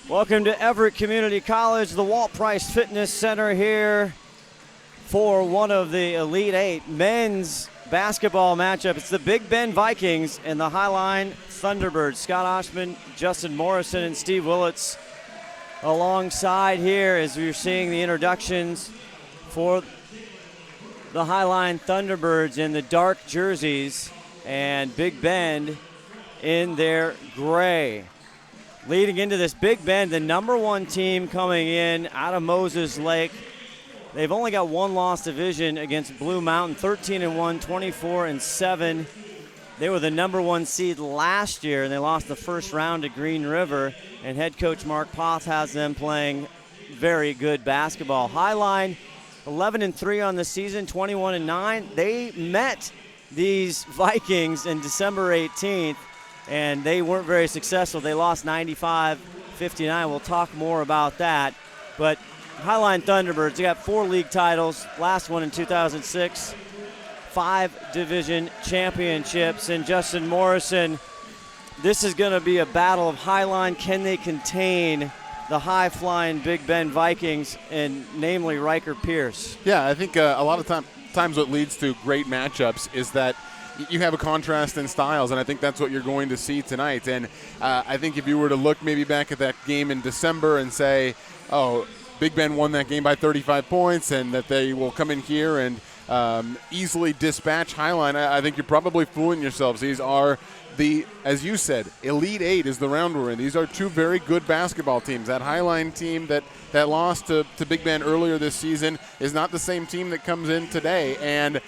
Welcome to Everett Community College, the Walt Price Fitness Center here for one of the Elite Eight men's basketball matchup. It's the Big Bend Vikings and the Highline Thunderbirds. Scott Oshman, Justin Morrison, and Steve Willits alongside here as we're seeing the introductions for the Highline Thunderbirds in the dark jerseys and Big Bend in their gray. Leading into this, Big Bend, the number one team coming in out of Moses Lake. They've only got one loss division against Blue Mountain, 13-1, 24-7. They were the number one seed last year, and they lost the first round to Green River. And head coach Mark Poth has them playing very good basketball. Highline, 11-3 on the season, 21-9. They met these Vikings in December 18th. And they weren't very successful. They lost 95-59. We'll talk more about that. But Highline Thunderbirds, they got 4 league titles, last one in 2006, 5 division championships. And Justin Morrison, this is going to be a battle of Highline. Can they contain the high-flying Big Bend Vikings, and namely Riker Pierce? Yeah, I think a lot of times what leads to great matchups is that you have a contrast in styles, and I think that's what you're going to see tonight. And I think if you were to look maybe back at that game in December and say, oh, Big Bend won that game by 35 points and that they will come in here and easily dispatch Highline, I think you're probably fooling yourselves. These are as you said, Elite Eight is the round we're in. These are 2 very good basketball teams. That Highline team that lost to Big Bend earlier this season is not the same team that comes in today. And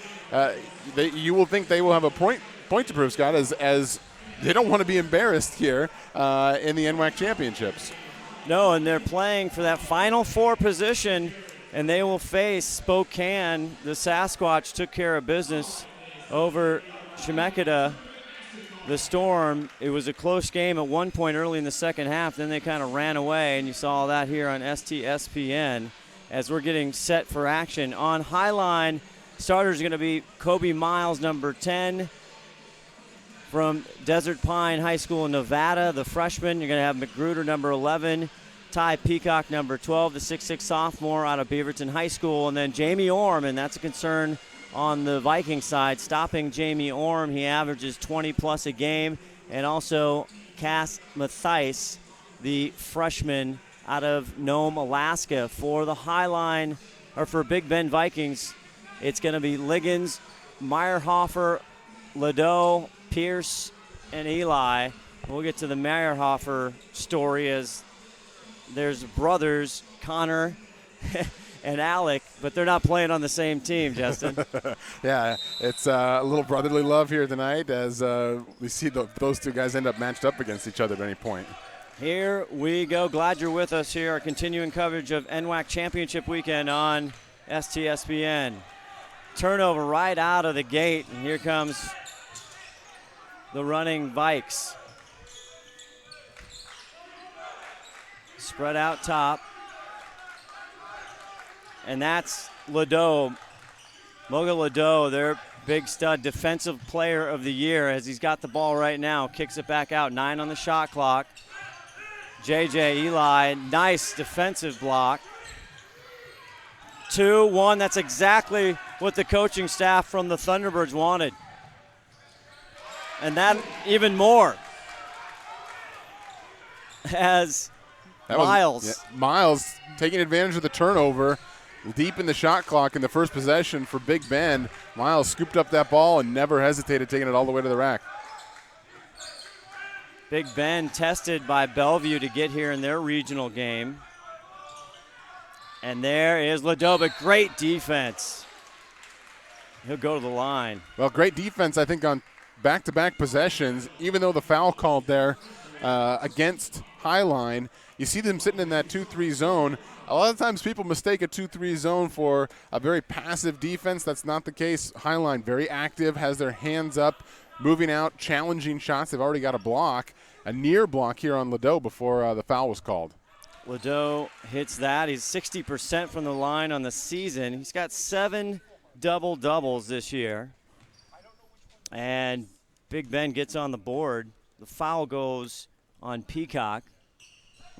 you will think they will have a point to prove, Scott, as they don't want to be embarrassed here in the NWAC championships. No, and they're playing for that Final Four position, and they will face Spokane. The Sasquatch took care of business over Chemeketa. The Storm, it was a close game at one point early in the second half. Then they kind of ran away, and you saw that here on STSPN as we're getting set for action. On Highline, starters are going to be Kobe Miles, number 10, from Desert Pine High School in Nevada, the freshman. You're going to have McGruder, number 11, Ty Peacock, number 12, the 6'6 sophomore out of Beaverton High School, and then Jamie Orm, and that's a concern on the Viking side, stopping Jamie Orm. He averages 20-plus a game. And also Cass Mathias, the freshman out of Nome, Alaska. For the Highline, or for Big Bend Vikings, it's going to be Liggins, Meyerhofer, Ladeau, Pierce, and Eli. We'll get to the Meyerhofer story as there's brothers, Connor and Alec, but they're not playing on the same team, Justin. Yeah, it's a little brotherly love here tonight as we see those 2 guys end up matched up against each other at any point. Here we go. Glad you're with us here. Our continuing coverage of NWAC Championship Weekend on STSPN. Turnover right out of the gate, and here comes the running Vikes. Spread out top. And that's Ladeau, Moga Ladeau, their big stud, defensive player of the year as he's got the ball right now. Kicks it back out, 9 on the shot clock. JJ Eli, nice defensive block. 2-1, that's exactly what the coaching staff from the Thunderbirds wanted. And that even more as Miles. Miles taking advantage of the turnover. Deep in the shot clock in the first possession for Big Bend. Miles scooped up that ball and never hesitated, taking it all the way to the rack. Big Bend tested by Bellevue to get here in their regional game. And there is Ladeau, but great defense. He'll go to the line. Well, great defense, I think, on back-to-back possessions, even though the foul called there against Highline. You see them sitting in that 2-3 zone. A lot of times people mistake a 2-3 zone for a very passive defense. That's not the case. Highline, very active, has their hands up, moving out, challenging shots. They've already got a block, a near block here on Ladeau before the foul was called. Ladeau hits that. He's 60% from the line on the season. He's got 7 double-doubles this year. And Big Ben gets on the board. The foul goes on Peacock.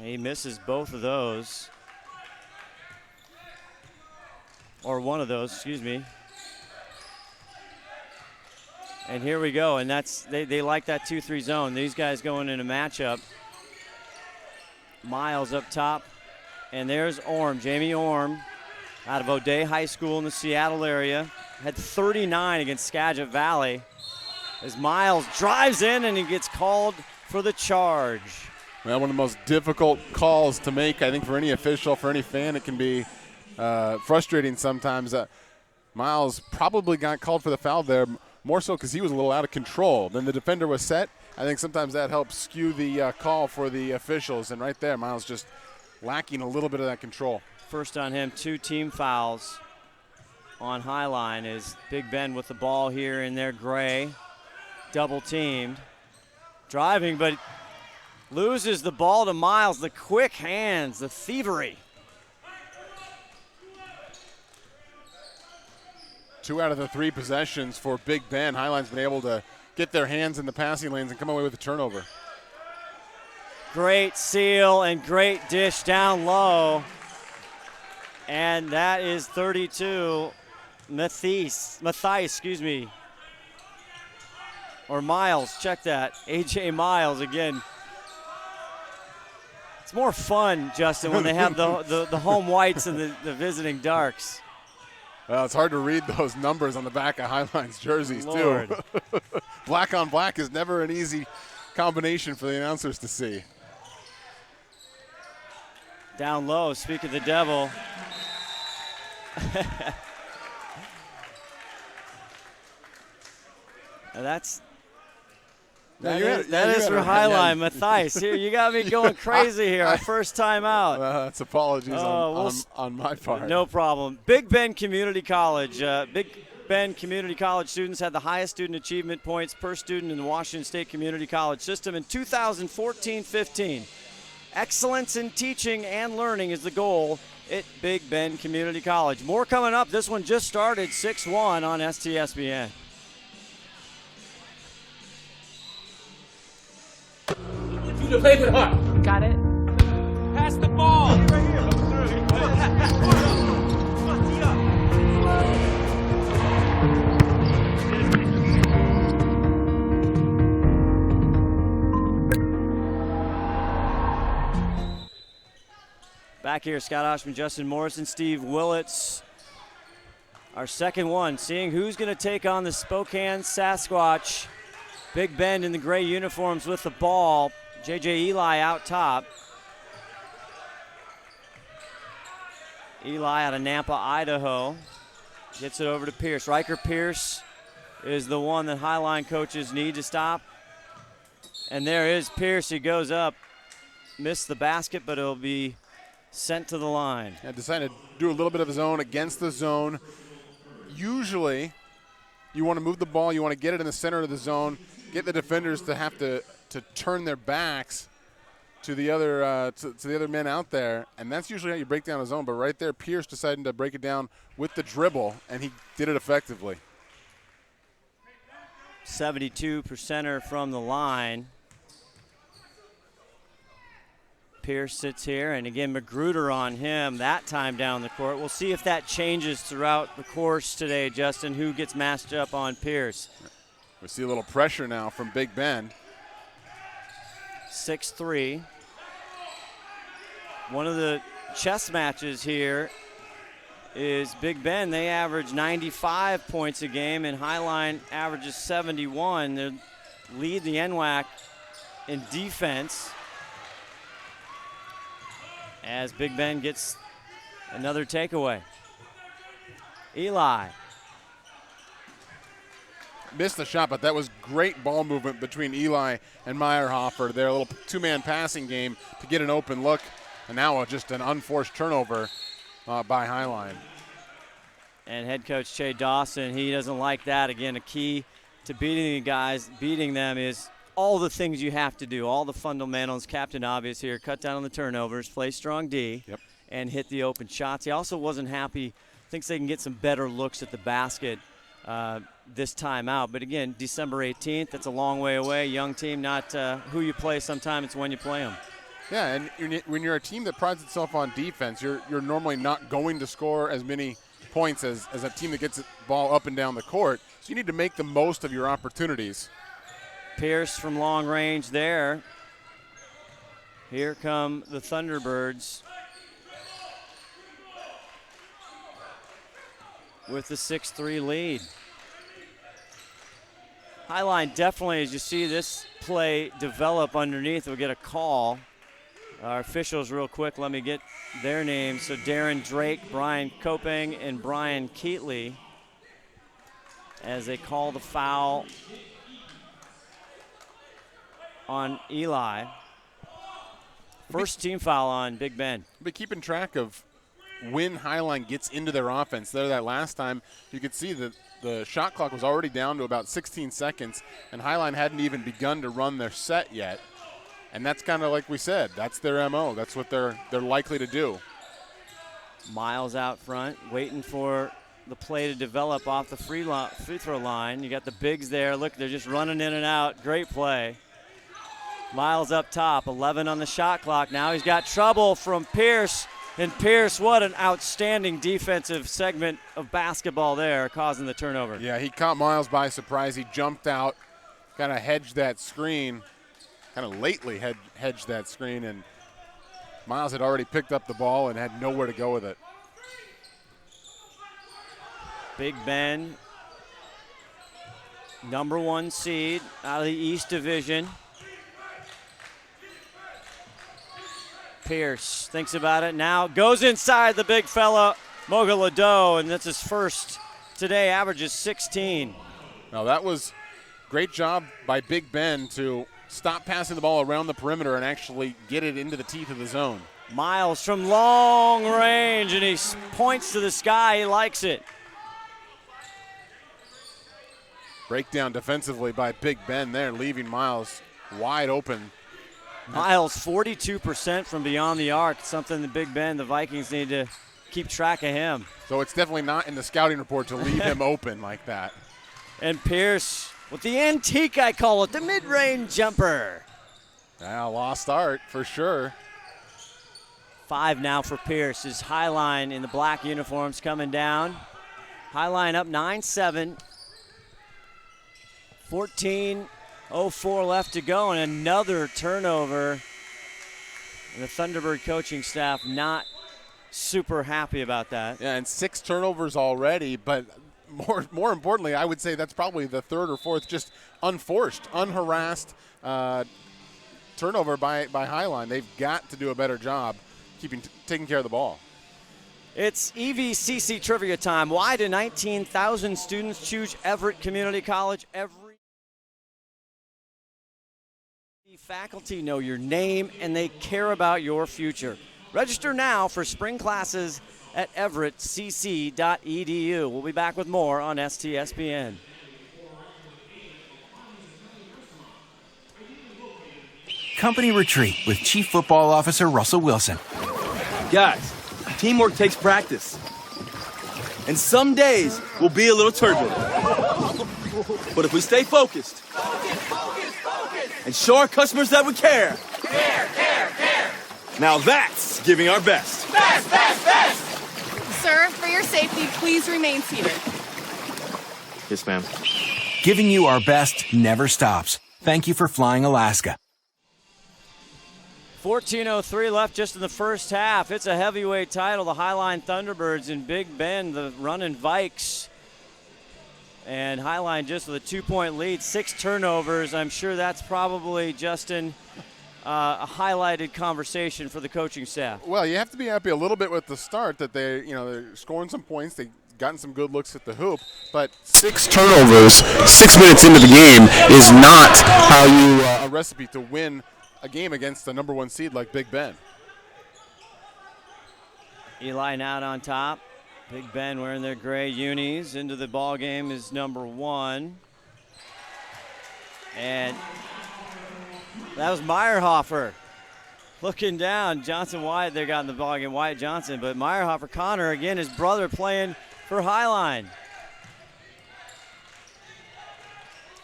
He misses both of those. Or one of those, excuse me. And here we go, and they like that 2-3 zone. These guys going in a matchup. Miles up top, and there's Orm, Jamie Orm, out of O'Day High School in the Seattle area. Had 39 against Skagit Valley. As Miles drives in and he gets called for the charge. Well, one of the most difficult calls to make, I think, for any official, for any fan. It can be frustrating sometimes. Miles probably got called for the foul there, more so because he was a little out of control. Then the defender was set. I think sometimes that helps skew the call for the officials. And right there, Miles just lacking a little bit of that control. First on him, 2 team fouls on Highline is Big Ben with the ball here in their gray. Double teamed. Driving, but loses the ball to Miles. The quick hands, the thievery. 2 out of the 3 possessions for Big Ben. Highline's been able to get their hands in the passing lanes and come away with a turnover. Great seal and great dish down low. And that is 32. Mathias, excuse me. Or Miles, check that. A.J. Miles again. It's more fun, Justin, when they have the home whites and the visiting darks. Well, it's hard to read those numbers on the back of Highline's jerseys, Lord. too. Black on black is never an easy combination for the announcers to see. Down low, speak of the devil. That is for Highline. Mathias, here, you got me going crazy here. Our first time out. That's apologies on my part. No problem. Big Bend Community College. Big Bend Community College students had the highest student achievement points per student in the Washington State Community College system in 2014-15. Excellence in teaching and learning is the goal at Big Bend Community College. More coming up. This one just started 6-1 on STSBN. You to play with her. Got it. Pass the ball. Right here. Back here, Scott Oshman, Justin Morrison, Steve Willits. Our second one, seeing who's going to take on the Spokane Sasquatch. Big Bend in the gray uniforms with the ball. J.J. Eli out top. Eli out of Nampa, Idaho. Gets it over to Pierce. Riker Pierce is the one that Highline coaches need to stop. And there is Pierce. He goes up. Missed the basket, but it'll be sent to the line. Yeah, decided to do a little bit of his own against the zone. Usually, you want to move the ball. You want to get it in the center of the zone. Get the defenders to have to turn their backs to the other to the other men out there, and that's usually how you break down a zone. But right there, Pierce decided to break it down with the dribble, and he did it effectively. 72%er from the line. Pierce sits here, and again, Magruder on him that time down the court. We'll see if that changes throughout the course today, Justin, who gets matched up on Pierce. We see a little pressure now from Big Bend. 6-3. One of the chess matches here is Big Bend. They average 95 points a game, and Highline averages 71. They lead the NWAC in defense as Big Bend gets another takeaway. Eli. Missed the shot, but that was great ball movement between Eli and Meyerhofer. Their little two-man passing game to get an open look, and now just an unforced turnover by Highline. And head coach Che Dawson, he doesn't like that. Again, a key to beating the guys, beating them is all the things you have to do, all the fundamentals. Captain Obvious here, cut down on the turnovers, play strong D, and hit the open shots. He also wasn't happy, thinks they can get some better looks at the basket this time out. But again, December 18th, that's a long way away. Young team, not who you play sometime, it's when you play them. Yeah, and when you're a team that prides itself on defense, you're normally not going to score as many points as a team that gets the ball up and down the court. So you need to make the most of your opportunities. Pierce from long range there. Here come the Thunderbirds with the 6-3 lead. Highline definitely, as you see this play develop underneath, will get a call. Our officials real quick, let me get their names. So Darren Drake, Brian Kopeng, and Brian Keatley as they call the foul on Eli. First team foul on Big Ben. But keeping track of when Highline gets into their offense. There that last time, you could see that the shot clock was already down to about 16 seconds, and Highline hadn't even begun to run their set yet. And that's kind of like we said, that's their MO. That's what they're likely to do. Miles out front, waiting for the play to develop off the free throw line. You got the bigs there. Look, they're just running in and out. Great play. Miles up top, 11 on the shot clock. Now he's got trouble from Pierce. And Pierce, what an outstanding defensive segment of basketball there, causing the turnover. Yeah, he caught Miles by surprise. He jumped out, kind of hedged that screen, kind of lately hedged that screen, and Miles had already picked up the ball and had nowhere to go with it. Big Ben, #1 seed out of the East Division. Pierce thinks about it now, goes inside the big fella, Mogalado, and that's his first today, averages 16. Now that was great job by Big Ben to stop passing the ball around the perimeter and actually get it into the teeth of the zone. Miles from long range, and he points to the sky, he likes it. Breakdown defensively by Big Ben there, leaving Miles wide open. Miles, 42% from beyond the arc, something that Big Ben, the Vikings need to keep track of him. So it's definitely not in the scouting report to leave him open like that. And Pierce with the antique, I call it, the mid-range jumper. Now, lost art for sure. 5 now for Pierce. His Highline in the black uniforms coming down. Highline up 9-7. 14:04 left to go, and another turnover. And the Thunderbird coaching staff not super happy about that. Yeah, and 6 turnovers already, but more importantly, I would say that's probably the 3rd or 4th just unforced, unharassed turnover by Highline. They've got to do a better job taking care of the ball. It's EVCC trivia time. Why do 19,000 students choose Everett Community College every faculty know your name and they care about your future. Register now for spring classes at everettcc.edu. We'll be back with more on STSPN. Company retreat with Chief Football Officer Russell Wilson. Guys, teamwork takes practice. And some days will be a little turbulent. But if we stay focused and show our customers that we care. Care. Now that's giving our best. Best. Sir, for your safety, please remain seated. Yes, ma'am. Giving you our best never stops. Thank you for flying Alaska. 14:03 left just in the first half. It's a heavyweight title. The Highline Thunderbirds and Big Ben, the running Vikes. And Highline just with a 2-point lead, 6 turnovers. I'm sure that's probably, Justin, a highlighted conversation for the coaching staff. Well, you have to be happy a little bit with the start that they're scoring some points. They've gotten some good looks at the hoop, but 6 turnovers 6 minutes into the game is not how you a recipe to win a game against the #1 seed like Big Ben. Eli out on top. Big Ben wearing their gray unis. Into the ball game is #1. And that was Meyerhofer looking down. Johnson Wyatt there got in the ball game, Wyatt Johnson. But Meyerhofer, Connor, again, his brother playing for Highline.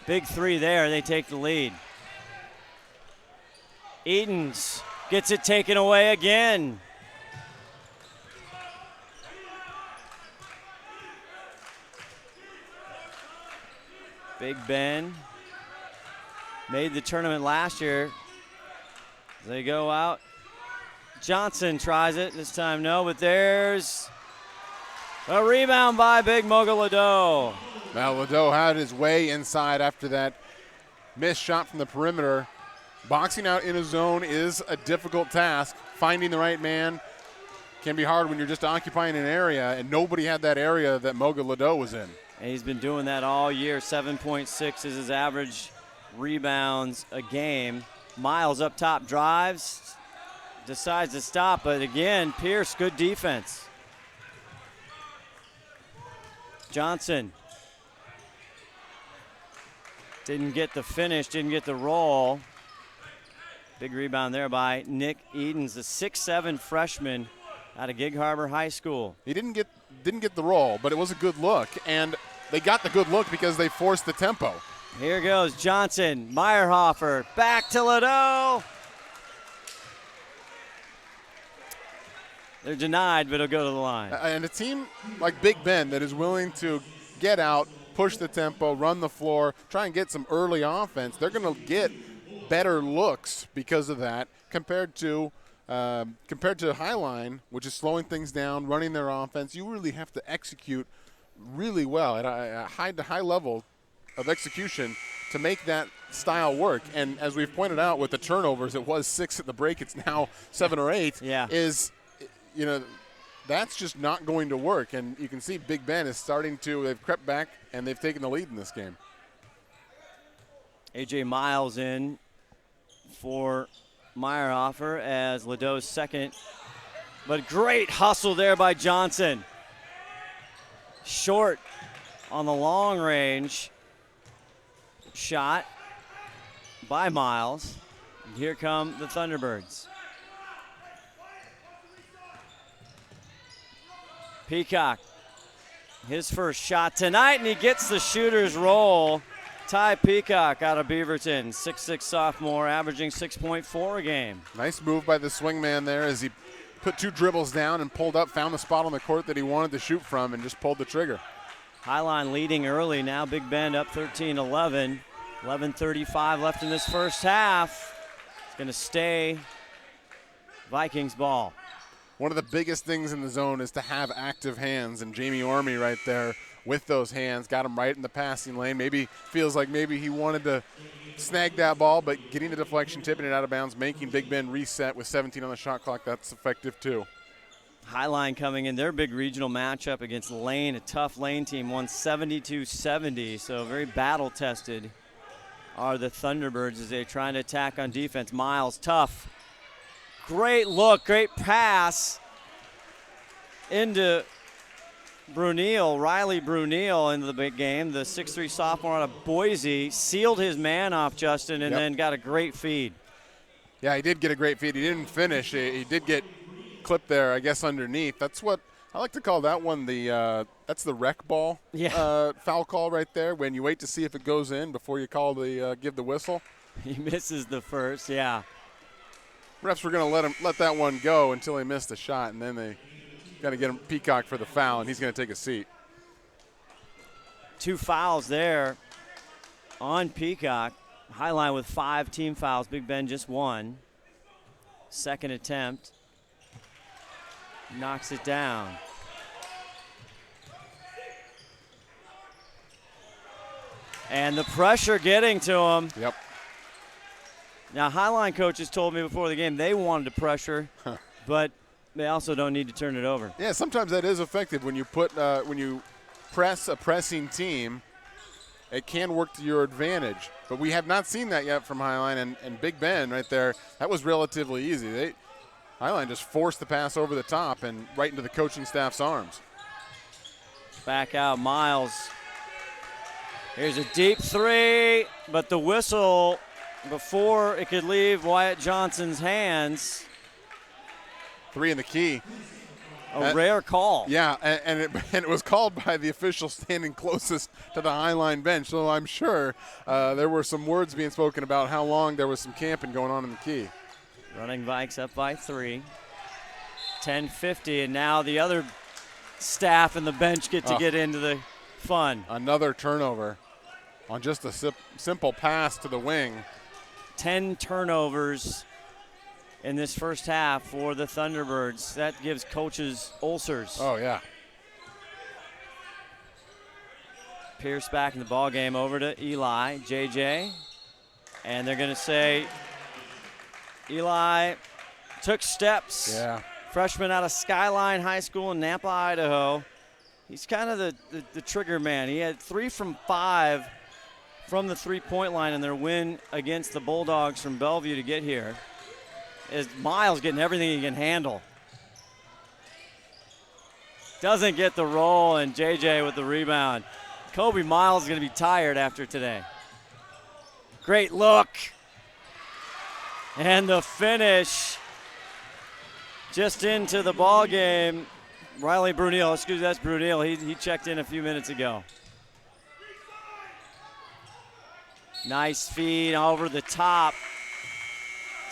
Big 3 there. They take the lead. Edens Gets it taken away again. Big Ben made the tournament last year. They go out. Johnson tries it. This time no, but there's a rebound by Big Moga Ladeau. Now Ladeau had his way inside after that missed shot from the perimeter. Boxing out in a zone is a difficult task. Finding the right man can be hard when you're just occupying an area, and nobody had that area that Moga Ladeau was in. And he's been doing that all year. 7.6 is his average rebounds a game. Miles up top drives, decides to stop, but again, Pierce, good defense. Johnson didn't get the finish, didn't get the roll. Big rebound there by Nick Edens, the 6'7" freshman out of Gig Harbor High School. He didn't get the roll, but it was a good look, and they got the good look because they forced the tempo. Here goes Johnson, Meyerhofer, back to Ladeau. They're denied, but it'll go to the line. And a team like Big Ben that is willing to get out, push the tempo, run the floor, try and get some early offense, they're going to get better looks because of that compared to Highline, which is slowing things down, running their offense. You really have to execute really well at a high level of execution to make that style work. And as we've pointed out with the turnovers, it was 6 at the break, it's now 7 or 8. Yeah. That's just not going to work. And you can see Big Ben is starting to, they've crept back and they've taken the lead in this game. A.J. Miles in for Meyerhofer as Ladeau's second. But great hustle there by Johnson. Short on the long range shot by Miles. And here come the Thunderbirds. Peacock, his first shot tonight, and he gets the shooter's roll. Ty Peacock out of Beaverton, 6'6" sophomore, averaging 6.4 a game. Nice move by the swingman there as he put 2 dribbles down and pulled up, found the spot on the court that he wanted to shoot from, and just pulled the trigger. Highline leading early now. Big Bend up 13-11. 11:35 left in this first half. It's going to stay Vikings ball. One of the biggest things in the zone is to have active hands, and Jamie Orme right there with those hands got him right in the passing lane. Maybe feels like maybe he wanted to snag that ball, but getting the deflection, tipping it out of bounds, making Big Ben reset with 17 on the shot clock, that's effective too. Highline coming in, their big regional matchup against Lane, a tough Lane team, won 72-70, so very battle-tested are the Thunderbirds as they're trying to attack on defense. Miles, tough. Great look, great pass into Brunel, Riley Brunel into the big game. The 6'3" sophomore out of Boise sealed his man off, Justin, and then got a great feed. Yeah, he did get a great feed. He didn't finish. He did get clipped there, I guess, underneath. That's what I like to call that one that's the rec ball foul call right there, when you wait to see if it goes in before you call give the whistle. He misses the first, yeah. Refs were going to let that one go until he missed the shot, and then they got to get him Peacock for the foul, and he's going to take a seat. 2 fouls there on Peacock. Highline with 5 team fouls. Big Ben just 1. Second attempt. Knocks it down. And the pressure getting to him. Yep. Now, Highline coaches told me before the game they wanted to pressure, but they also don't need to turn it over. Yeah, sometimes that is effective when you when you press a pressing team. It can work to your advantage, but we have not seen that yet from Highline, and Big Ben right there. That was relatively easy. Highline just forced the pass over the top and right into the coaching staff's arms. Back out, Miles. Here's a deep 3, but the whistle before it could leave Wyatt Johnson's hands. 3 in the key. A rare call. Yeah, and it was called by the official standing closest to the Highline bench, so I'm sure there were some words being spoken about how long there was some camping going on in the key. Running Vikes up by 3. 10:50, and now the other staff and the bench get to get into the fun. Another turnover on just a simple pass to the wing. 10 turnovers in this first half for the Thunderbirds. That gives coaches ulcers. Oh, yeah. Pierce back in the ball game, over to Eli, JJ. And they're going to say Eli took steps. Yeah. Freshman out of Skyline High School in Nampa, Idaho. He's kind of the trigger man. He had 3 from 5 from the three-point line in their win against the Bulldogs from Bellevue to get here. Is Miles getting everything he can handle. Doesn't get the roll, and JJ with the rebound. Kobe Miles is going to be tired after today. Great look. And the finish just into the ball game. Riley Brunel, excuse me, that's Brunel. He checked in a few minutes ago. Nice feed over the top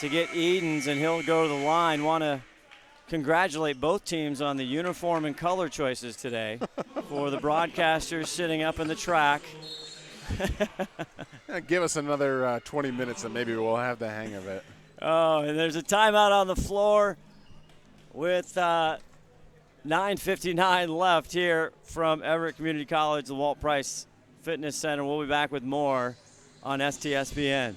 to get Edens, and he'll go to the line. Want to congratulate both teams on the uniform and color choices today for the broadcasters sitting up in the track. Give us another 20 minutes and maybe we'll have the hang of it. Oh, and there's a timeout on the floor with 9:59 left here from Everett Community College, the Walt Price Fitness Center. We'll be back with more on STSBN.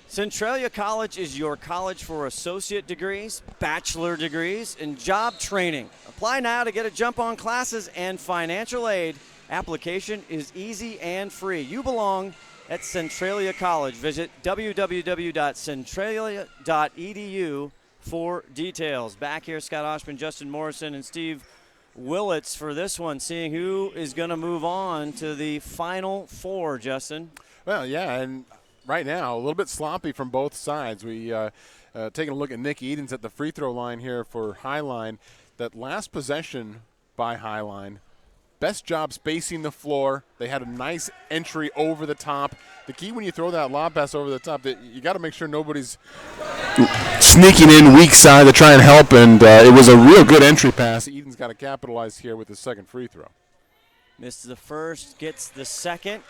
Centralia College is your college for associate degrees, bachelor degrees, and job training. Apply now to get a jump on classes and financial aid. Application is easy and free. You belong at Centralia College. Visit www.centralia.edu for details. Back here, Scott Oshman, Justin Morrison, and Steve Willits for this one, seeing who is going to move on to the Final Four, Justin. Well, yeah, and right now, a little bit sloppy from both sides. We taking a look at Nick Edens at the free throw line here for Highline. That last possession by Highline, best job spacing the floor. They had a nice entry over the top. The key when you throw that lob pass over the top, that you got to make sure nobody's sneaking in weak side to try and help, and it was a real good entry pass. Edens got to capitalize here with his second free throw. Misses the first, gets the second.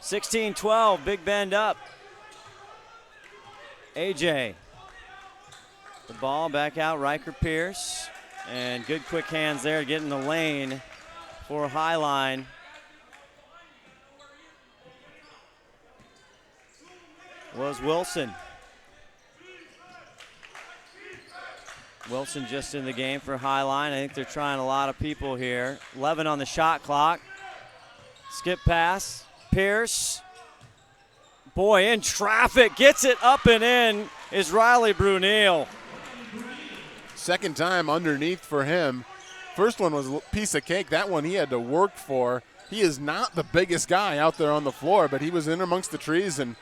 (16-12), Big Bend up. AJ. The ball back out, Riker Pierce. And good quick hands there to get in the lane for Highline. Was Wilson. Wilson just in the game for Highline. I think they're trying a lot of people here. 11 on the shot clock. Skip pass. Pierce, boy, in traffic, gets it up and in is Riley Brunel. Second time underneath for him. First one was a piece of cake. That one he had to work for. He is not the biggest guy out there on the floor, but he was in amongst the trees and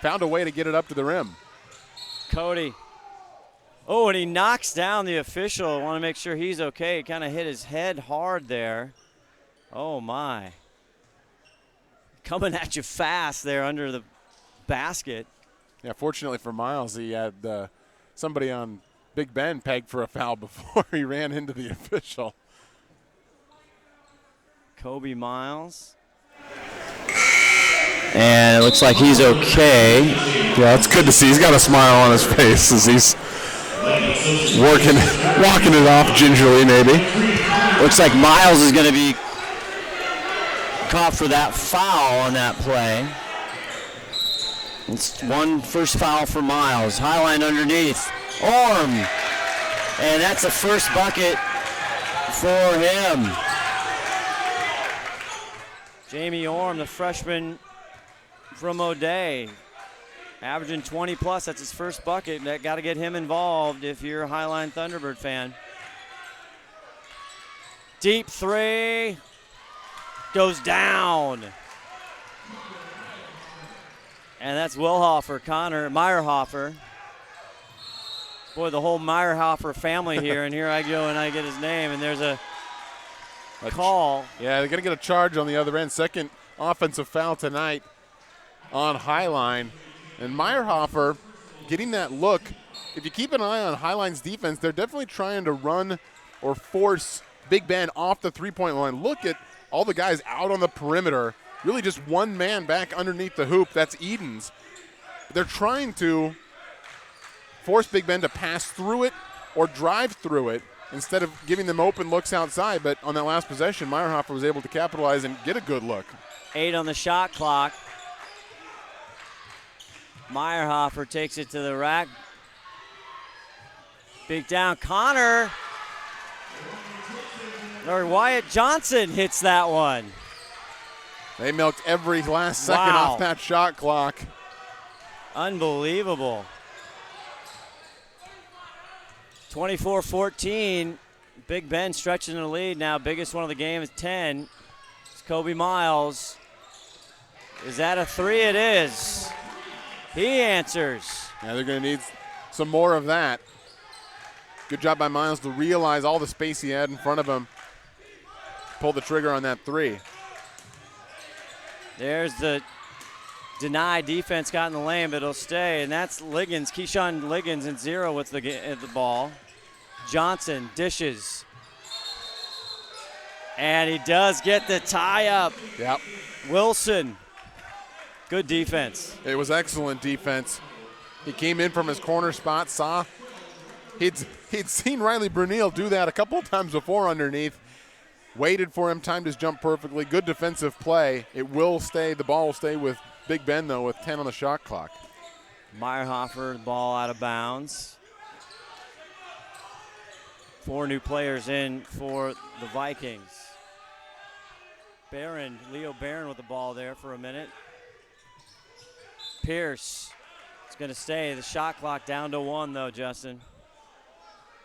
found a way to get it up to the rim. Cody. Oh, and he knocks down the official. I want to make sure he's okay. He kind of hit his head hard there. Oh, my. Coming at you fast there under the basket. Yeah, fortunately for Miles, he had somebody on Big Ben pegged for a foul before he ran into the official. Kobe Miles. And it looks like he's okay. Yeah, it's good to see. He's got a smile on his face as he's walking it off gingerly maybe. Looks like Miles is going to be caught for that foul on that play. It's one first foul for Miles. Highline underneath. Orm. And that's the first bucket for him. Jamie Orm, the freshman from O'Day, averaging 20 plus. That's his first bucket. That got to get him involved if you're a Highline Thunderbird fan. Deep three goes down. And that's Wilhofer, Connor Meyerhofer. Boy, the whole Meyerhofer family here, and here I go and I get his name, and there's a call. Yeah, they're going to get a charge on the other end. Second offensive foul tonight on Highline. And Meyerhofer getting that look. If you keep an eye on Highline's defense, they're definitely trying to run or force Big Ben off the three-point line. Look at all the guys out on the perimeter. Really just one man back underneath the hoop. That's Eden's. They're trying to force Big Ben to pass through it or drive through it instead of giving them open looks outside. But on that last possession, Meyerhofer was able to capitalize and get a good look. 8 on the shot clock. Meyerhofer takes it to the rack. Big down, Connor. Or Wyatt Johnson hits that one. They milked every last second off that shot clock. Unbelievable. 24-14. Big Ben stretching the lead now. Biggest one of the game is 10. It's Kobe Miles. Is that a three? It is. He answers. Yeah, they're going to need some more of that. Good job by Miles to realize all the space he had in front of him. Pull the trigger on that three. There's the deny defense got in the lane, but it'll stay. And that's Liggins, Keyshawn Liggins in 0 with the ball. Johnson dishes. And he does get the tie up. Yep. Wilson. Good defense. It was excellent defense. He came in from his corner spot, saw. He'd seen Riley Brunel do that a couple of times before underneath. Waited for him, timed his jump perfectly. Good defensive play. It will stay. The ball will stay with Big Ben, though, with 10 on the shot clock. Meyerhofer, the ball out of bounds. 4 new players in for the Vikings. Leo Barron with the ball there for a minute. Pierce is going to stay. The shot clock down to 1, though, Justin.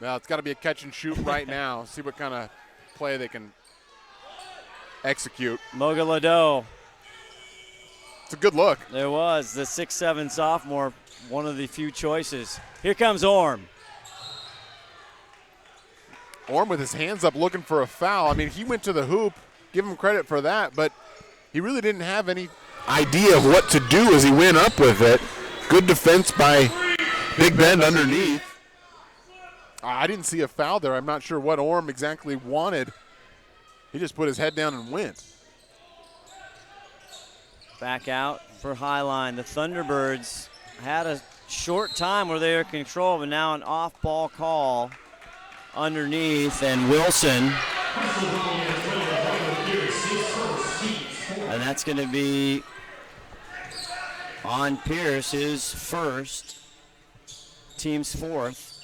Well, it's got to be a catch and shoot right now. See what kind of play they can execute. Moga Ladeau. It's a good look. There was the 6'7" sophomore, one of the few choices. Here comes Orm. Orm with his hands up looking for a foul. I mean, he went to the hoop. Give him credit for that, but he really didn't have any idea of what to do as he went up with it. Good defense by Big Ben underneath. I didn't see a foul there. I'm not sure what Orm exactly wanted. He just put his head down and went. Back out for Highline. The Thunderbirds had a short time where they were in control, but now an off-ball call underneath, and Wilson. And that's going to be on Pierce, his first, team's 4th.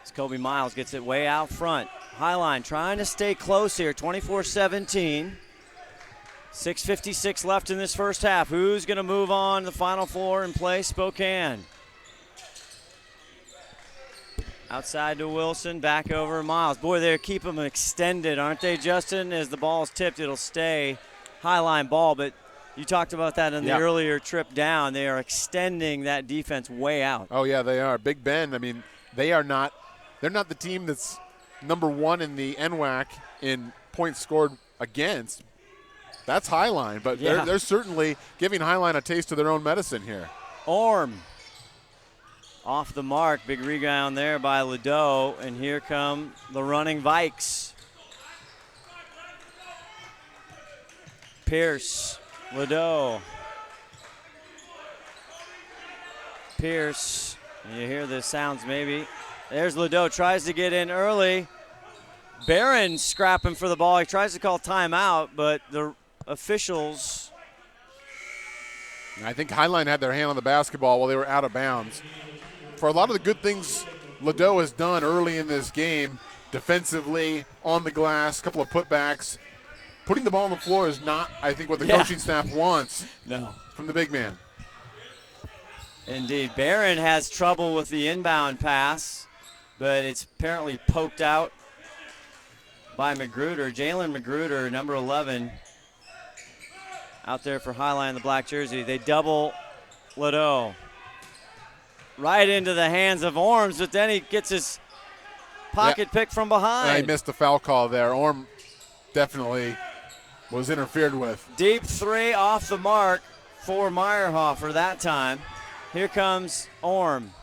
As Kobe Miles gets it way out front. Highline trying to stay close here, 24-17. 6:56 left in this first half. Who's going to move on the Final Four and play Spokane? Outside to Wilson, back over Miles. Boy, they're keeping them extended, aren't they, Justin? As the ball is tipped, it'll stay Highline ball, but you talked about that in the earlier trip down. They are extending that defense way out. Oh, yeah, they are. Big Ben, I mean, they're not the team that's number 1 in the NWAC in points scored against. That's Highline, but they're certainly giving Highline a taste of their own medicine here. Orm off the mark. Big rebound there by Ladeau, and here come the running Vikes. Pierce, Ladeau. Pierce, you hear the sounds maybe. There's Ladeau, tries to get in early. Barron scrapping for the ball. He tries to call timeout, but the officials. I think Highline had their hand on the basketball while they were out of bounds. For a lot of the good things Ladeau has done early in this game, defensively, on the glass, a couple of putbacks, putting the ball on the floor is not, I think, what the coaching staff wants from the big man. Indeed. Barron has trouble with the inbound pass, but it's apparently poked out by Magruder. Jalen Magruder, number 11, out there for Highline in the black jersey. They double Ladeau. Right into the hands of Orms, but then he gets his pocket pick from behind. And he missed the foul call there. Orm definitely was interfered with. Deep three off the mark for Meyerhofer that time. Here comes Orm.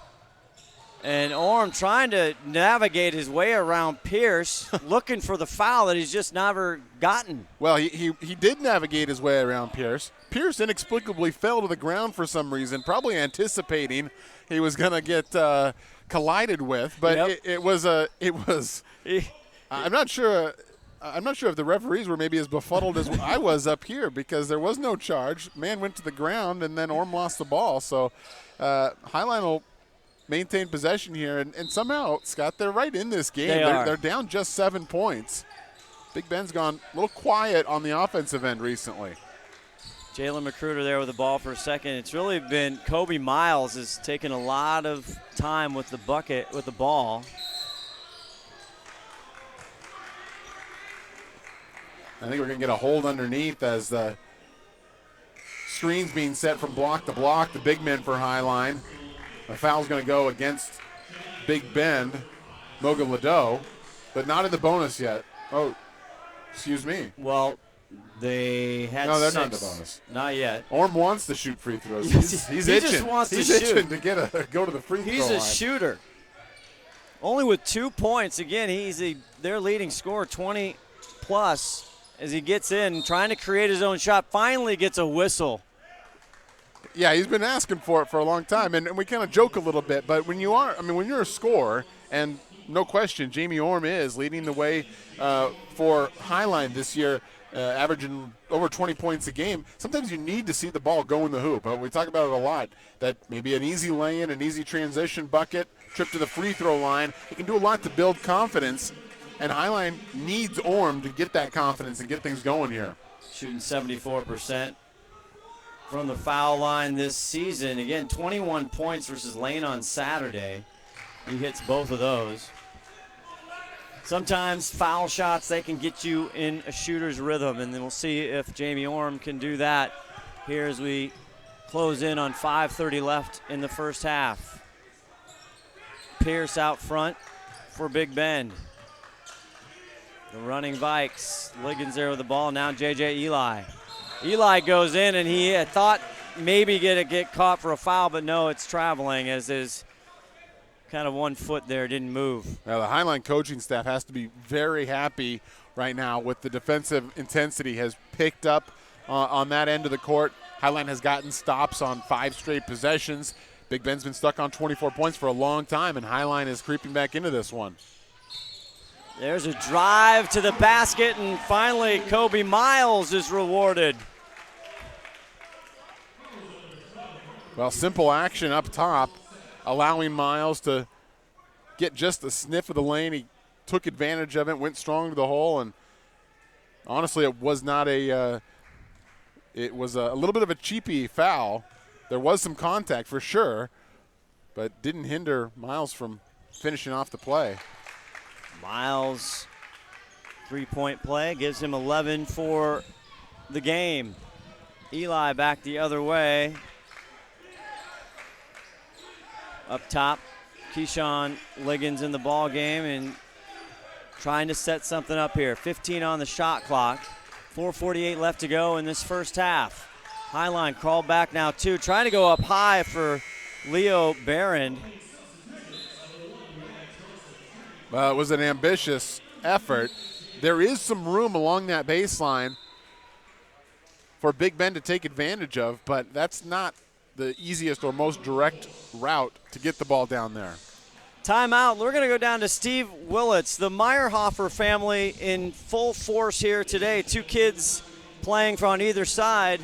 And Orm trying to navigate his way around Pierce, looking for the foul that he's just never gotten. Well, he did navigate his way around Pierce. Pierce inexplicably fell to the ground for some reason, probably anticipating he was going to get collided with. But it was. I'm not sure if the referees were maybe as befuddled as I was up here, because there was no charge. Man went to the ground, and then Orm lost the ball. So Highline will maintain possession here, and somehow, Scott, they're right in this game. They're down just 7 points. Big Ben's gone a little quiet on the offensive end recently. Jalen Magruder there with the ball for a second. It's really been Kobe Miles has taken a lot of time with the bucket, with the ball. I think we're going to get a hold underneath as the screen's being set from block to block. The big men for Highline. A foul's going to go against Big Bend, Moga Ladeau, but not in the bonus yet. Oh, excuse me. Well, they had No, they're 6. not in the bonus. Not yet. Orm wants to shoot free throws. He's He itching. just wants to He's shoot. itching to go to the free throw He's line. a shooter. Only with 2 points. Again, he's their leading scorer, 20-plus, as he gets in, trying to create his own shot. Finally gets a whistle. Yeah, he's been asking for it for a long time, and we kind of joke a little bit, but when you're a scorer, and no question, Jamie Orm is leading the way for Highline this year, averaging over 20 points a game. Sometimes you need to see the ball go in the hoop. We talk about it a lot, that maybe an easy lay-in, an easy transition bucket, trip to the free throw line. It can do a lot to build confidence, and Highline needs Orm to get that confidence and get things going here. Shooting 74% from the foul line this season. Again, 21 points versus Lane on Saturday. He hits both of those. Sometimes foul shots, they can get you in a shooter's rhythm, and then we'll see if Jamie Orm can do that here as we close in on 5:30 left in the first half. Pierce out front for Big Bend. The running Vikes. Liggins there with the ball. Now J.J. Eli. Eli goes in, and he thought maybe get caught for a foul, but no, it's traveling as his kind of 1 foot there didn't move. Now the Highline coaching staff has to be very happy right now with the defensive intensity has picked up on that end of the court. Highline has gotten stops on 5 straight possessions. Big Ben's been stuck on 24 points for a long time, and Highline is creeping back into this one. There's a drive to the basket, and finally Kobe Miles is rewarded. Well, simple action up top, allowing Miles to get just a sniff of the lane. He took advantage of it, went strong to the hole, and honestly, it was not it was a little bit of a cheapy foul. There was some contact for sure, but didn't hinder Miles from finishing off the play. Miles, 3-point play, gives him 11 for the game. Eli back the other way. Up top, Keyshawn Liggins in the ball game and trying to set something up here. 15 on the shot clock. 4:48 left to go in this first half. Highline crawled back now too, trying to go up high for Leo Barron. Well, it was an ambitious effort. There is some room along that baseline for Big Ben to take advantage of, but that's not the easiest or most direct route to get the ball down there. Timeout. We're going to go down to Steve Willits, the Meyerhofer family in full force here today. 2 kids playing on either side.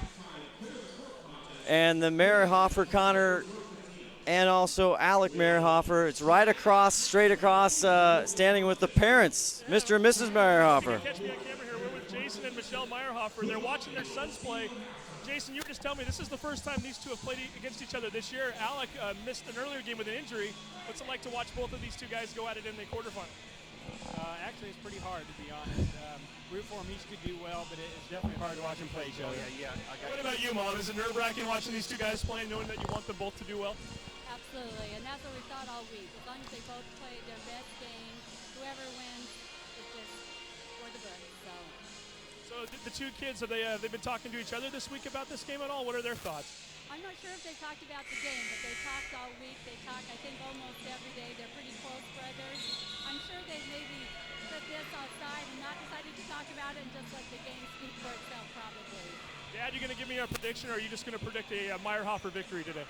And the Meyerhofer, Connor, and also Alec Meyerhofer. It's right across, straight across, standing with the parents, Mr. and Mrs. Meyerhofer. Catch me on camera here. We're with Jason and Michelle Meyerhofer. They're watching their sons play. Jason, you were just telling me this is the first time these two have played against each other this year. Alec missed an earlier game with an injury. What's it like to watch both of these two guys go at it in the quarterfinal? Actually, it's pretty hard, to be honest. Root for them each could do well, but it's definitely hard to watch them play each other. What about you, Mom? Is it nerve-wracking watching these two guys play, knowing that you want them both to do well? Absolutely, and that's what we thought all week. As long as they both play their best game, whoever wins is just for the book. So the 2 kids, have they been talking to each other this week about this game at all? What are their thoughts? I'm not sure if they talked about the game, but they talked all week. They talk, I think, almost every day. They're pretty close brothers. I'm sure they maybe put this aside and not decided to talk about it and just let the game speak for itself, probably. Dad, you going to give me a prediction, or are you just going to predict a Meyerhofer victory today?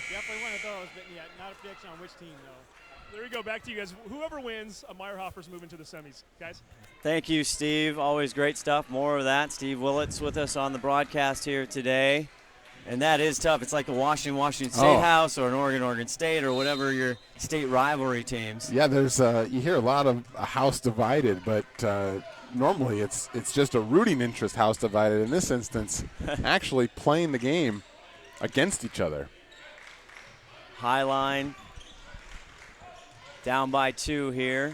Definitely one of those, but yeah, not a prediction on which team, though. There we go. Back to you guys. Whoever wins, Meyerhofer's moving to the semis. Guys? Thank you, Steve. Always great stuff. More of that. Steve Willits with us on the broadcast here today. And that is tough. It's like the Washington State House or an Oregon State or whatever your state rivalry teams. Yeah, there's you hear a lot of a house divided, but normally it's just a rooting interest house divided. In this instance, actually playing the game against each other. Highline down by 2 here.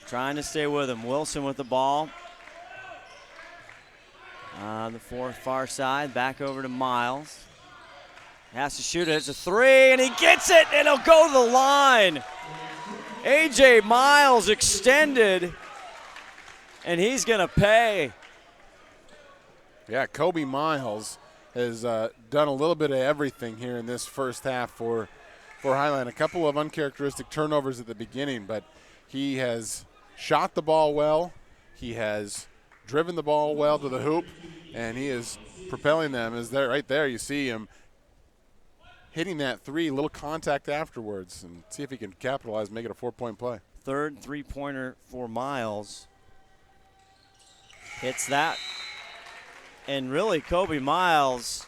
Trying to stay with him. Wilson with the ball. On the far side, back over to Miles. Has to shoot it. It's a 3, and he gets it, and he'll go to the line. A.J. Miles extended, and he's going to pay. Yeah, Kobe Miles has done a little bit of everything here in this first half for Highline. A couple of uncharacteristic turnovers at the beginning, but he has shot the ball well. He has driven the ball well to the hoop, and he is propelling them. Is there right there? You see him hitting that 3, little contact afterwards, and see if he can capitalize, make it a 4-point play. Third 3-pointer for Miles. Hits that. And really, Kobe Miles,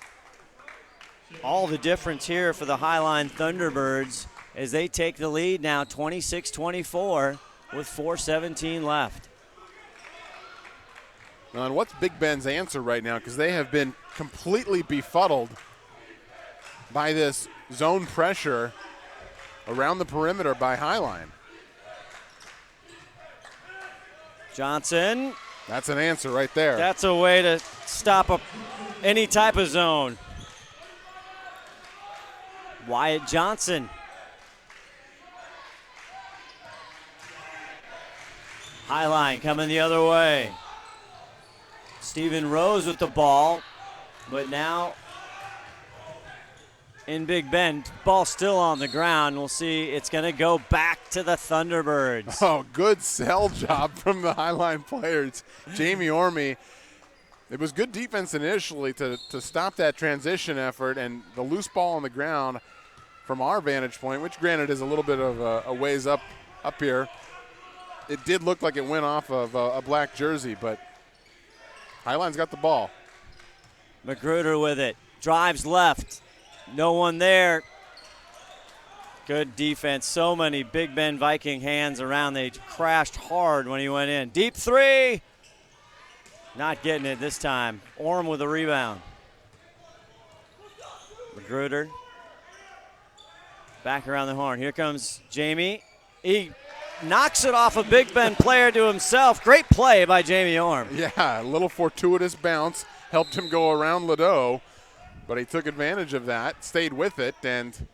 all the difference here for the Highline Thunderbirds as they take the lead now 26-24 with 4:17 left. Now, and what's Big Ben's answer right now? Because they have been completely befuddled by this zone pressure around the perimeter by Highline. Johnson. That's an answer right there. That's a way to stop any type of zone. Wyatt Johnson. Highline coming the other way. Stephen Rose with the ball, but now in Big Bend, ball still on the ground. We'll see. It's going to go back to the Thunderbirds. Oh, good sell job from the Highline players. Jamie Orme. It was good defense initially to stop that transition effort, and the loose ball on the ground from our vantage point, which granted is a little bit of a ways up here. It did look like it went off of a black jersey, but Highline's got the ball. Magruder with it. Drives left. No one there. Good defense. So many Big Bend Viking hands around. They crashed hard when he went in. Deep 3. Not getting it this time. Orm with a rebound. Magruder. Back around the horn. Here comes Jamie. He knocks it off a Big Bend player to himself. Great play by Jamie Orm. Yeah, a little fortuitous bounce. Helped him go around Ladeau, but he took advantage of that, stayed with it, and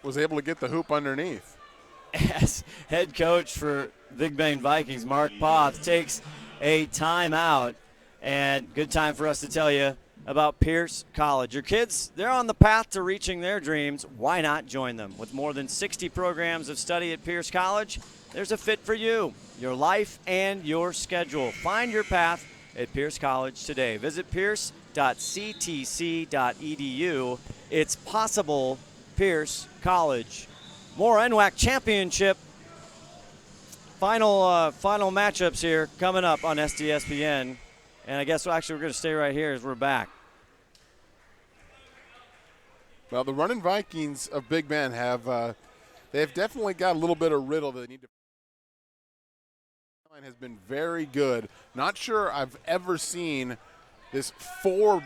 was able to get the hoop underneath. As head coach for Big Bend Vikings, Mark Poth, takes a timeout. And good time for us to tell you about Pierce College. Your kids, they're on the path to reaching their dreams. Why not join them? With more than 60 programs of study at Pierce College, there's a fit for you, your life, and your schedule. Find your path at Pierce College today. Visit pierce.ctc.edu. It's possible Pierce College. More NWAC championship final matchups here coming up on SDSPN. And I guess actually we're going to stay right here as we're back. Well, the Running Vikings of Big Bend have definitely got a little bit of riddle that they need to. Highline has been very good. Not sure I've ever seen this four